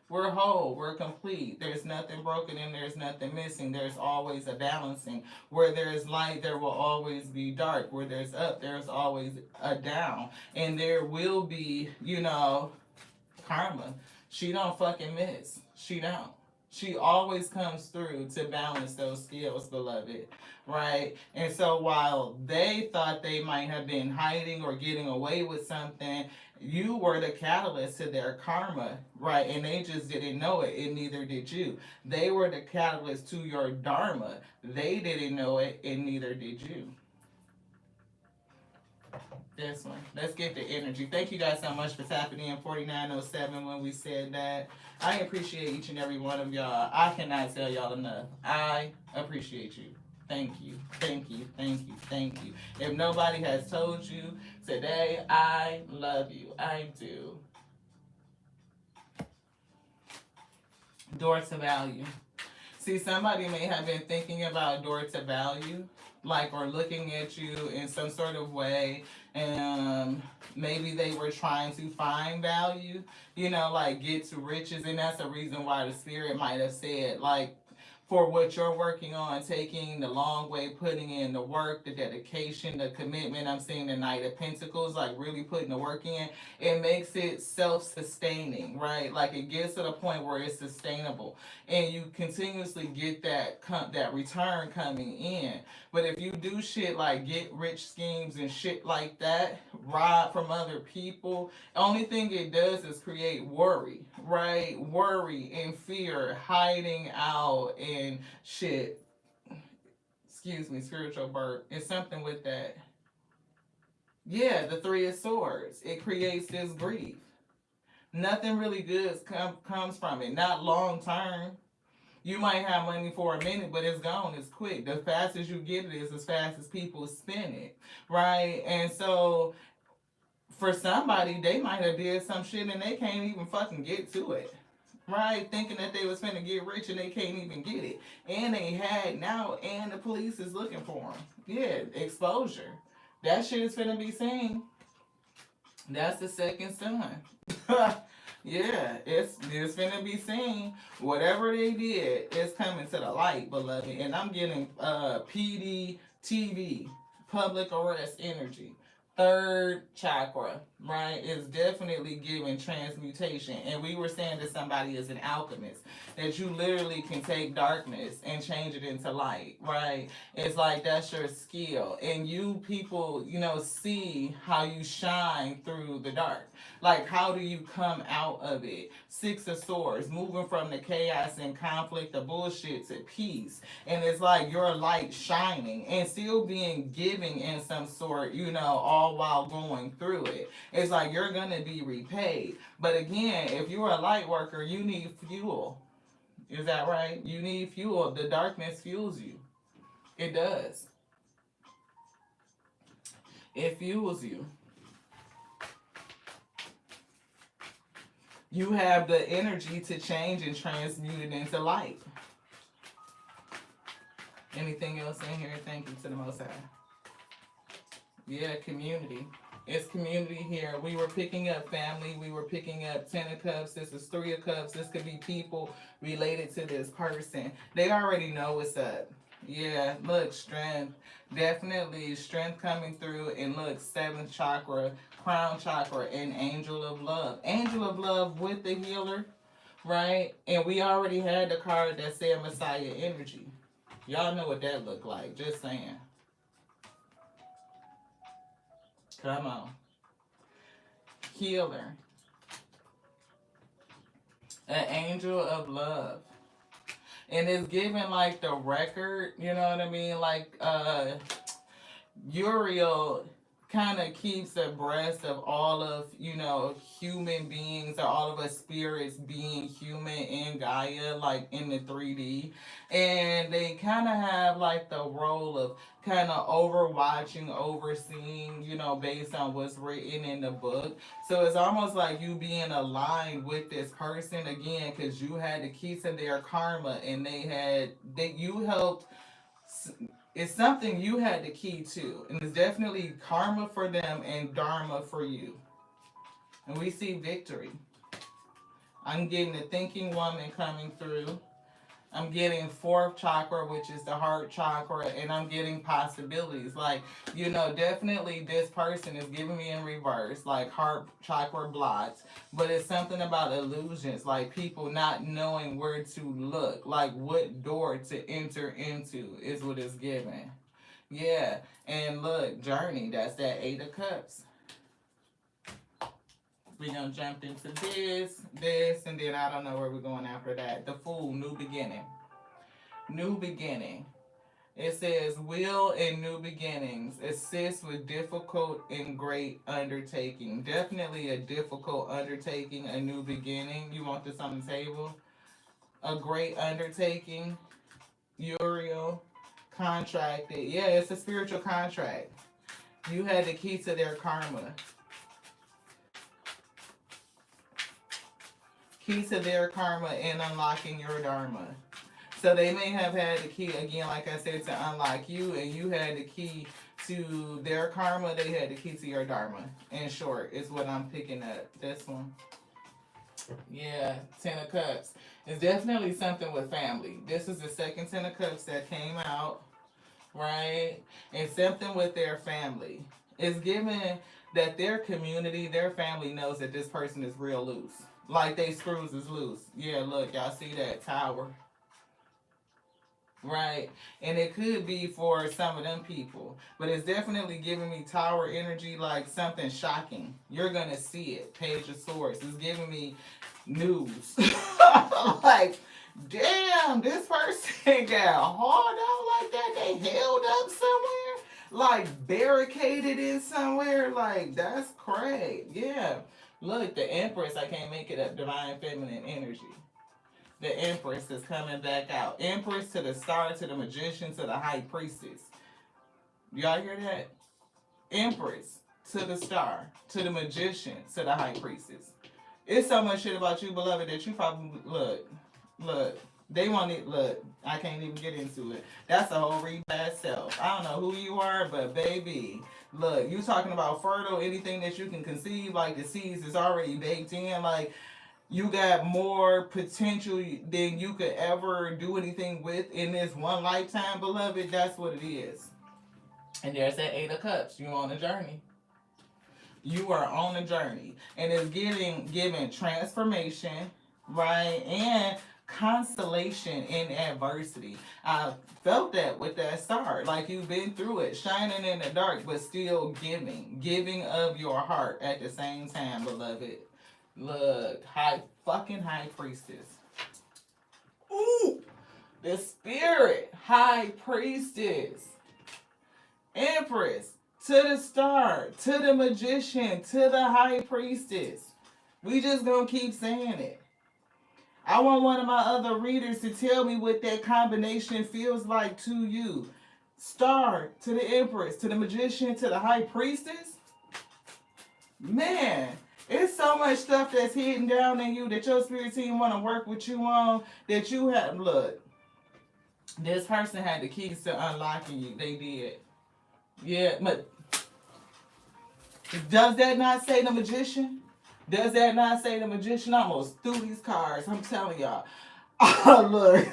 we're whole, we're complete. There's nothing broken and there's nothing missing. There's always a balancing. Where there's light, there will always be dark. Where there's up, there's always a down. And there will be, karma. She don't fucking miss. She don't. She always comes through to balance those scales, beloved, right? And so while they thought they might have been hiding or getting away with something, you were the catalyst to their karma, right? And they just didn't know it, and neither did you. They were the catalyst to your dharma. They didn't know it, and neither did you. This one. Let's get the energy. Thank you guys so much for tapping in 4907 when we said that. I appreciate each and every one of y'all. I cannot tell y'all enough. I appreciate you. Thank you. Thank you. Thank you. Thank you. If nobody has told you today, I love you. I do. Door to value. See, somebody may have been thinking about door to value, like, or looking at you in some sort of way, and maybe they were trying to find value, like get to riches, and that's the reason why the spirit might have said, like, for what you're working on, taking the long way, putting in the work, the dedication, the commitment. I'm seeing the Knight of Pentacles, like really putting the work in. It makes it self-sustaining, right? Like it gets to the point where it's sustainable, and you continuously get that return coming in. But if you do shit like get rich schemes and shit like that, rob from other people, only thing it does is create worry, right? Worry and fear, hiding out and shit. Excuse me, spiritual burp. It's something with that. Yeah, the Three of Swords. It creates this grief. Nothing really good comes from it. Not long term. You might have money for a minute, but it's gone. It's quick. The fastest you get it is as fast as people spend it, right? And so for somebody, they might have did some shit and they can't even fucking get to it, right? Thinking that they was finna get rich and they can't even get it. And they had now, and the police is looking for them. Yeah, exposure. That shit is finna be seen. That's the second son. Yeah, it's finna be seen. Whatever they did, it's coming to the light, beloved. And I'm getting PD, TV, public arrest energy. Third chakra, right, is definitely giving transmutation. And we were saying that somebody is an alchemist, that you literally can take darkness and change it into light, right? It's like that's your skill. And you people, see how you shine through the dark. Like, how do you come out of it? Six of Swords, moving from the chaos and conflict, the bullshit, to peace. And it's like your light shining and still being giving in some sort, all while going through it. It's like you're going to be repaid. But again, if you're a light worker, you need fuel. Is that right? You need fuel. The darkness fuels you. It does. It fuels you. You have the energy to change and transmute it into light. Anything else in here? Thank you to the Most High. Yeah, community. It's community here. We were picking up family. We were picking up 10 of Cups. This is 3 of Cups. This could be people related to this person. They already know what's up. Yeah, look, strength. Definitely strength coming through. And look, 7th chakra, crown chakra, and angel of love. Angel of love with the healer, right? And we already had the card that said Messiah energy. Y'all know what that looked like. Just saying. Come on. Healer. An angel of love. And it's giving like the record, you know what I mean? Like Uriel kind of keeps abreast of all of, human beings, or all of us spirits being human in Gaia, like in the 3D. And they kind of have like the role of kind of overwatching, overseeing, based on what's written in the book. So it's almost like you being aligned with this person again, because you had the key to their karma, and you helped. It's something you had the key to, and it's definitely karma for them and dharma for you. And we see victory. I'm getting the thinking woman coming through. I'm getting fourth chakra, which is the heart chakra, and I'm getting possibilities. Like, definitely this person is giving me in reverse, like heart chakra blocks, but it's something about illusions, like people not knowing where to look, like what door to enter into is what it's giving. Yeah, and look, journey, that's that Eight of Cups. We're gonna jump into this, and then I don't know where we're going after that. The Fool, new beginning. New beginning. It says, will and new beginnings assist with difficult and great undertaking. Definitely a difficult undertaking, a new beginning. You want this on the table? A great undertaking. Uriel, contracted. Yeah, it's a spiritual contract. You had the key to their karma. Key to their karma and unlocking your dharma. So they may have had the key, again, like I said, to unlock you, and you had the key to their karma. They had the key to your dharma. In short, is what I'm picking up. This one. Yeah, Ten of Cups. It's definitely something with family. This is the second Ten of Cups that came out, right? And something with their family. It's given that their community, their family knows that this person is real loose. Like they screws is loose. Yeah, look, y'all see that tower. Right. And it could be for some of them people. But it's definitely giving me tower energy, like something shocking. You're going to see it. Page of Swords. It's giving me news. Like, damn, this person got hard out like that. They held up somewhere. Like, barricaded in somewhere. Like, that's crazy. Yeah. Look, the Empress, I can't make it up. Divine Feminine Energy. The Empress is coming back out. Empress to the Star, to the Magician, to the High Priestess. Y'all hear that? Empress to the Star, to the Magician, to the High Priestess. It's so much shit about you, beloved, that you probably look. They want it. Look, I can't even get into it. That's a whole read by itself. I don't know who you are, but baby, look, you talking about fertile, anything that you can conceive, like the seeds is already baked in, like. You got more potential than you could ever do anything with in this one lifetime, beloved. That's what it is. And there's that Eight of Cups. You're on a journey. You are on a journey. And it's giving transformation, right? And consolation in adversity. I felt that with that star. Like you've been through it, shining in the dark, but still giving of your heart at the same time, beloved. Look, high priestess. Ooh, the spirit, high priestess, empress, to the Star, to the Magician, to the high priestess. We just gonna keep saying it. I want one of my other readers to tell me what that combination feels like to you. Star, to the empress, to the Magician, to the high priestess. Man. It's so much stuff that's hidden down in you that your spirit team want to work with you on that you have. Look, this person had the keys to unlocking you. They did. Yeah, but does that not say the Magician? Does that not say the Magician? I almost threw these cards. I'm telling y'all. Oh, look.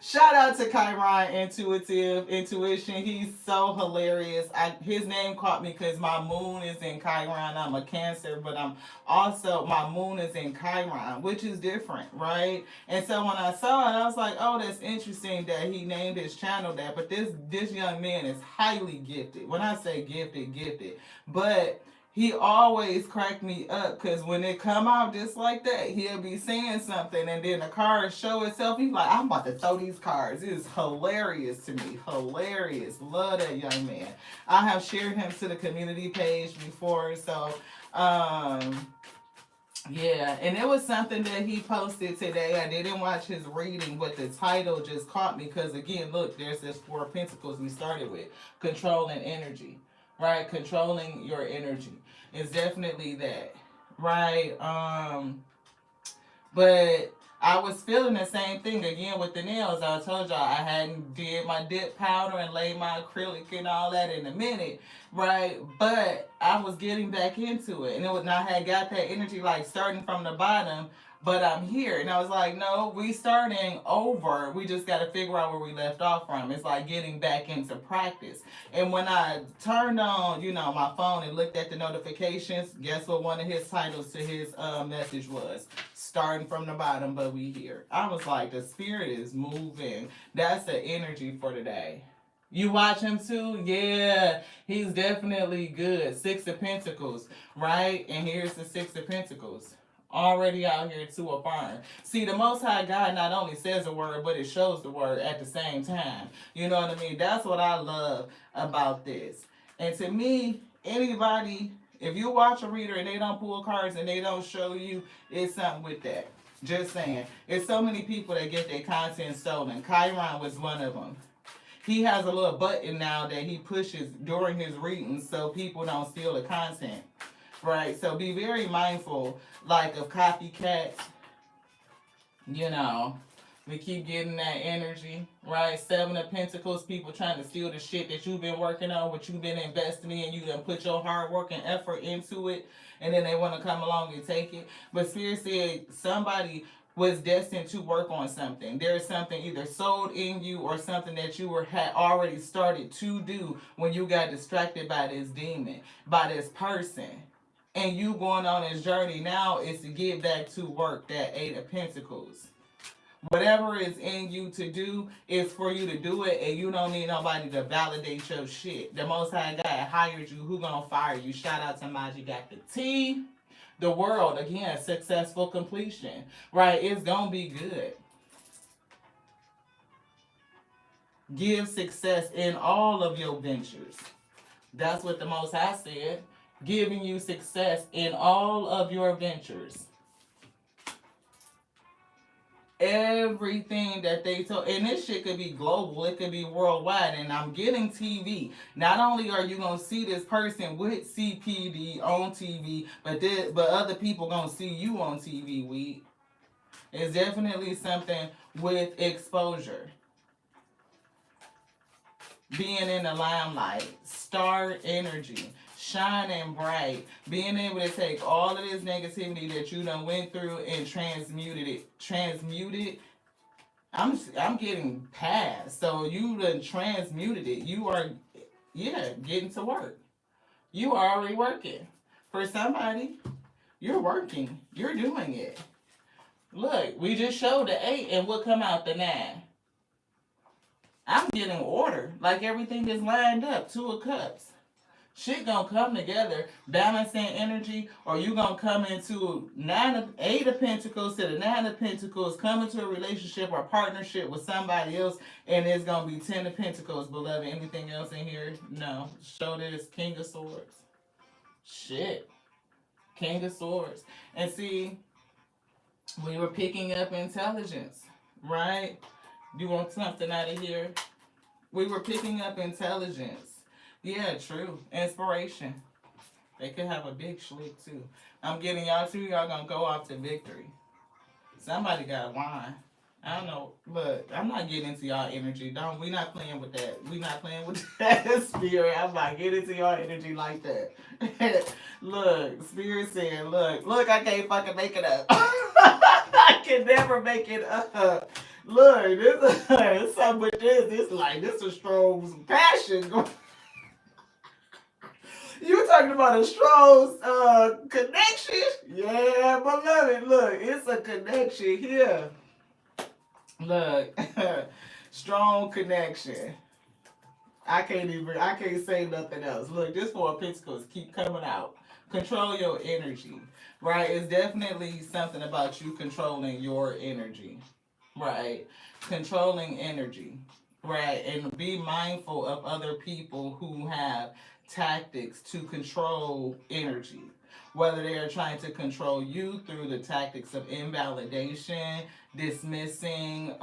Shout out to Chiron Intuition. He's so hilarious. His name caught me because my moon is in Chiron. I'm a Cancer, but my moon is in Chiron, which is different, right? And so when I saw it, I was like, oh, that's interesting that he named his channel that. But this young man is highly gifted. When I say gifted. But he always cracked me up because when it come out just like that, he'll be saying something and then the cards show itself. He's like, I'm about to throw these cards. It is hilarious to me. Hilarious. Love that young man. I have shared him to the community page before. So, yeah, and it was something that he posted today. I didn't watch his reading, but the title just caught me because, again, look, there's this Four of Pentacles we started with. Controlling energy. Right, controlling your energy is definitely that, right? But I was feeling the same thing again with the nails. I told y'all I hadn't did my dip powder and laid my acrylic and all that in a minute, right? But I was getting back into it, and I had got that energy like starting from the bottom. but I'm here. And I was like, no, we starting over. We just got to figure out where we left off from. It's like getting back into practice. And when I turned on, my phone and looked at the notifications, guess what one of his titles to his message was? Starting from the bottom, but we here. I was like, the spirit is moving. That's the energy for today. You watch him too? Yeah, he's definitely good. Six of Pentacles, right? And here's the Six of Pentacles. Already out here to affirm. See, the Most High God not only says a word, but it shows the word at the same time. You know what I mean? That's what I love about this. And to me, anybody, if you watch a reader and they don't pull cards and they don't show you, it's something with that. Just saying. It's so many people that get their content stolen. Chiron was one of them. He has a little button now that he pushes during his readings so people don't steal the content. Right? So be very mindful, like, of copycats. We keep getting that energy, right? Seven of Pentacles, people trying to steal the shit that you've been working on, what you've been investing in. You done put your hard work and effort into it, and then they want to come along and take it. But Spirit said somebody was destined to work on something. There's something either sold in you or something that you had already started to do when you got distracted by this demon, by this person. And you going on this journey now is to get back to work, that Eight of Pentacles. Whatever is in you to do is for you to do it, and you don't need nobody to validate your shit. The Most High God hired you. Who gonna fire you? Shout out to Maji got the T. The world, again, successful completion. Right? It's gonna be good. Give success in all of your ventures. That's what the Most High said. Giving you success in all of your ventures. Everything that they told, and this shit could be global, it could be worldwide, and I'm getting TV. Not only are you gonna see this person with CPD on TV, but other people gonna see you on TV. It's definitely something with exposure. Being in the limelight, star energy. Shining bright, being able to take all of this negativity that you done went through and transmuted it. I'm getting past. So you done transmuted it. You are, getting to work. You are already working. For somebody, you're working. You're doing it. Look, we just showed the 8 and what come out the 9. I'm getting order. Like everything is lined up. 2 of Cups. Shit gonna come together, balancing energy, or you gonna come into 8 of Pentacles to the 9 of Pentacles, come into a relationship or partnership with somebody else, and it's gonna be 10 of Pentacles, beloved. Anything else in here? No. Show this King of Swords. Shit. King of Swords. And see, we were picking up intelligence, right? Do you want something out of here? We were picking up intelligence. Yeah, true. Inspiration. They could have a big schlick too. I'm getting y'all too. Y'all gonna go off to victory. Somebody got wine. I don't know. Look, I'm not getting into y'all energy. We not playing with that. We not playing with that spirit. I'm not getting into y'all energy like that. Look, Spirit said, look, I can't fucking make it up. I can never make it up. Look, this something with this. This is strong passion. You talking about a strong connection? Yeah, beloved. Look, it's a connection here. Look, strong connection. I can't say nothing else. Look, this 4 of Pentacles keep coming out. Control your energy, right? It's definitely something about you controlling your energy, right? Controlling energy, right? And be mindful of other people who have tactics to control energy, whether they are trying to control you through the tactics of invalidation, dismissing,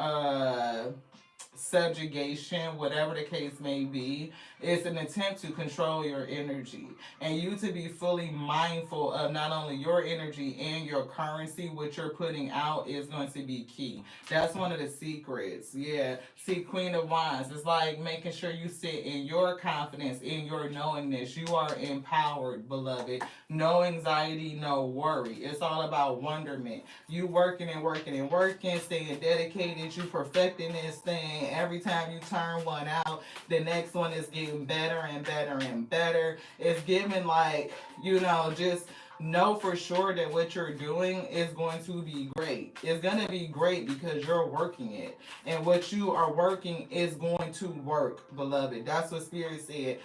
subjugation, whatever the case may be. It's an attempt to control your energy. And you to be fully mindful of not only your energy and your currency, what you're putting out is going to be key. That's one of the secrets. Yeah. See, Queen of Wands, it's like making sure you sit in your confidence, in your knowingness. You are empowered, beloved. No anxiety, no worry. It's all about wonderment. You working and working and working, staying dedicated. You perfecting this thing. Every time you turn one out, the next one is getting better and better and better. It's giving like, just know for sure that what you're doing is going to be great. It's going to be great because you're working it. And what you are working is going to work, beloved. That's what Spirit said.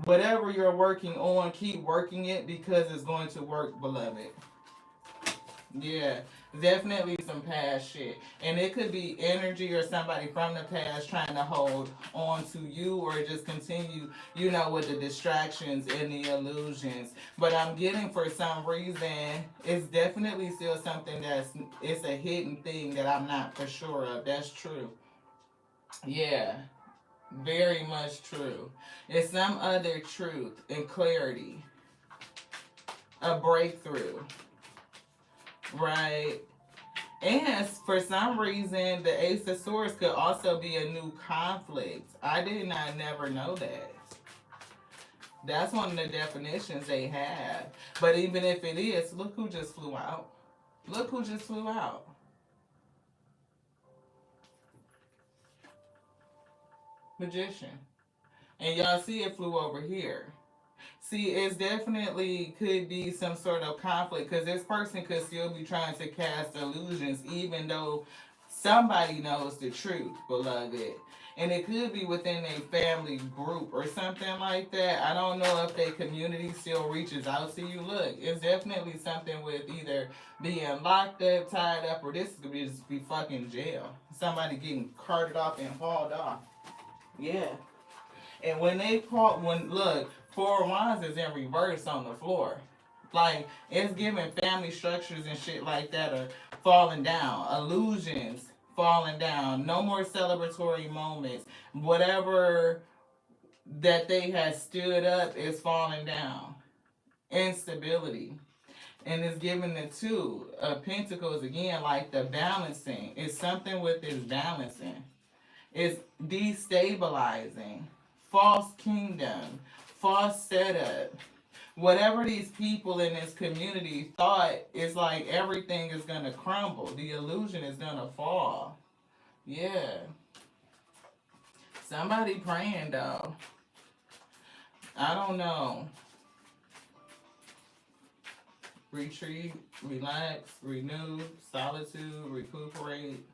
Whatever you're working on, keep working it because it's going to work, beloved. Yeah, definitely some past shit. And it could be energy or somebody from the past trying to hold on to you or just continue, with the distractions and the illusions. But I'm getting for some reason, it's definitely still something it's a hidden thing that I'm not for sure of. That's true. Yeah, very much true. It's some other truth and clarity, a breakthrough. Right. And for some reason, the Ace of Swords could also be a new conflict. I did not never know that. That's one of the definitions they have. But even if it is, look who just flew out. Look who just flew out. Magician. And y'all see it flew over here. See, it's definitely could be some sort of conflict because this person could still be trying to cast illusions even though somebody knows the truth, beloved. And it could be within a family group or something like that. I don't know if their community still reaches out to you. Look, it's definitely something with either being locked up, tied up, or this could just be fucking jail. Somebody getting carted off and hauled off. Yeah. And look, Four of Wands is in reverse on the floor. Like, it's giving family structures and shit like that are falling down. Illusions falling down. No more celebratory moments. Whatever that they had stood up is falling down. Instability. And it's giving the two of Pentacles again, like the balancing. It's something with this balancing. It's destabilizing. False kingdom. False setup. Whatever these people in this community thought, it's like everything is going to crumble. The illusion is going to fall. Yeah. Somebody praying, though. I don't know. Retreat, relax, renew, solitude, recuperate.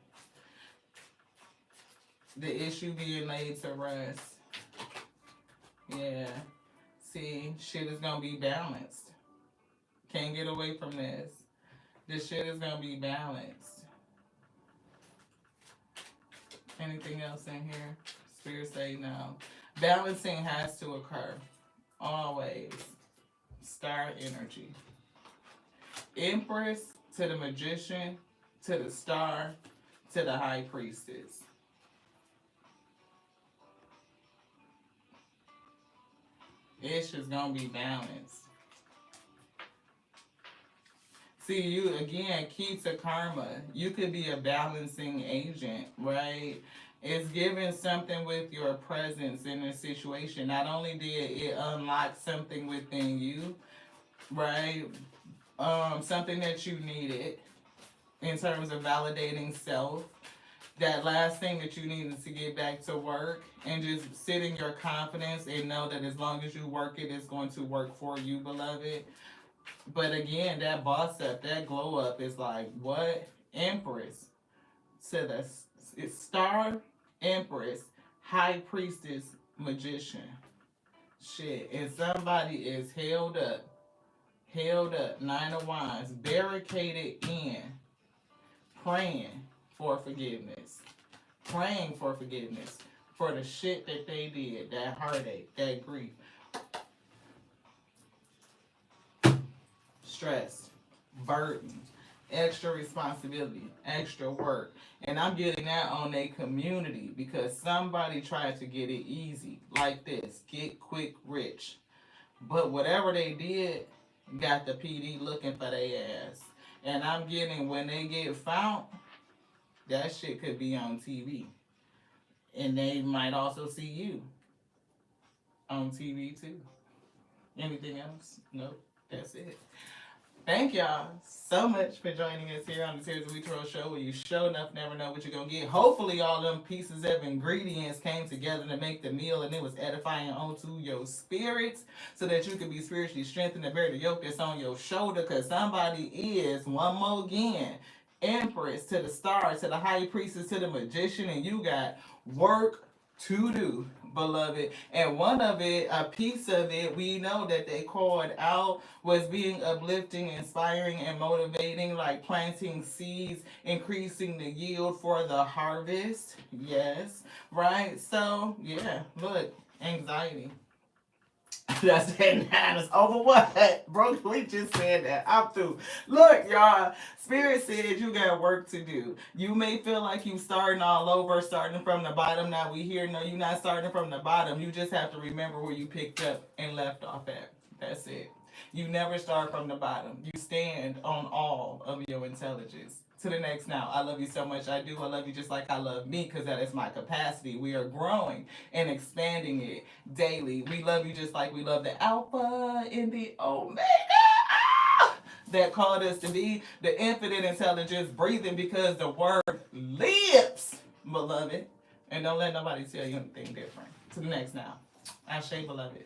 The issue being laid to rest. Yeah. See, shit is gonna be balanced. Can't get away from this. This shit is gonna be balanced. Anything else in here? Spirit say no. Balancing has to occur. Always. Star energy. Empress to the Magician, to the Star, to the High Priestess. It's just gonna be balanced. See, you again, key to karma. You could be a balancing agent, right? It's giving something with your presence in a situation. Not only did it unlock something within you, right? Something that you needed in terms of validating self. That last thing that you needed to get back to work and just sit in your confidence and know that as long as you work it, it's going to work for you, beloved. But again, that boss up, that glow up is like, what? Empress to the it's Star, Empress, High Priestess, Magician. Shit. And somebody is held up, Nine of Wands, barricaded in, praying for forgiveness. Praying for forgiveness for the shit that they did, that heartache, that grief. Stress, burden, extra responsibility, extra work. And I'm getting that on a community because somebody tried to get it easy like this, get quick rich. But whatever they did, got the PD looking for their ass. And I'm getting when they get found, that shit could be on TV. And they might also see you on TV too. Anything else? Nope. That's it. Thank y'all so much for joining us here on the Tears of Witro show where you show enough never know what you're going to get. Hopefully all them pieces of ingredients came together to make the meal and it was edifying onto your spirits so that you can be spiritually strengthened and bear the yoke that's on your shoulder because somebody is, one more again, empress to the star, to the high priestess, to the magician, and you got work to do, beloved. And one of it, a piece of it, we know that they called out was being uplifting, inspiring, and motivating, like planting seeds, increasing the yield for the harvest. Yes, right? So, yeah, look, anxiety. That's it. It's over what? Bro, we just said that. I'm through. Look, y'all. Spirit said you got work to do. You may feel like you starting all over, starting from the bottom. Now we here. No, you're not starting from the bottom. You just have to remember where you picked up and left off at. That's it. You never start from the bottom. You stand on all of your intelligence. To the next now. I love you so much. I do. I love you just like I love me because that is my capacity. We are growing and expanding it daily. We love you just like we love the Alpha and the Omega that called us to be the infinite intelligence breathing because the word lives, beloved. And don't let nobody tell you anything different. To the next now. Ashe, beloved.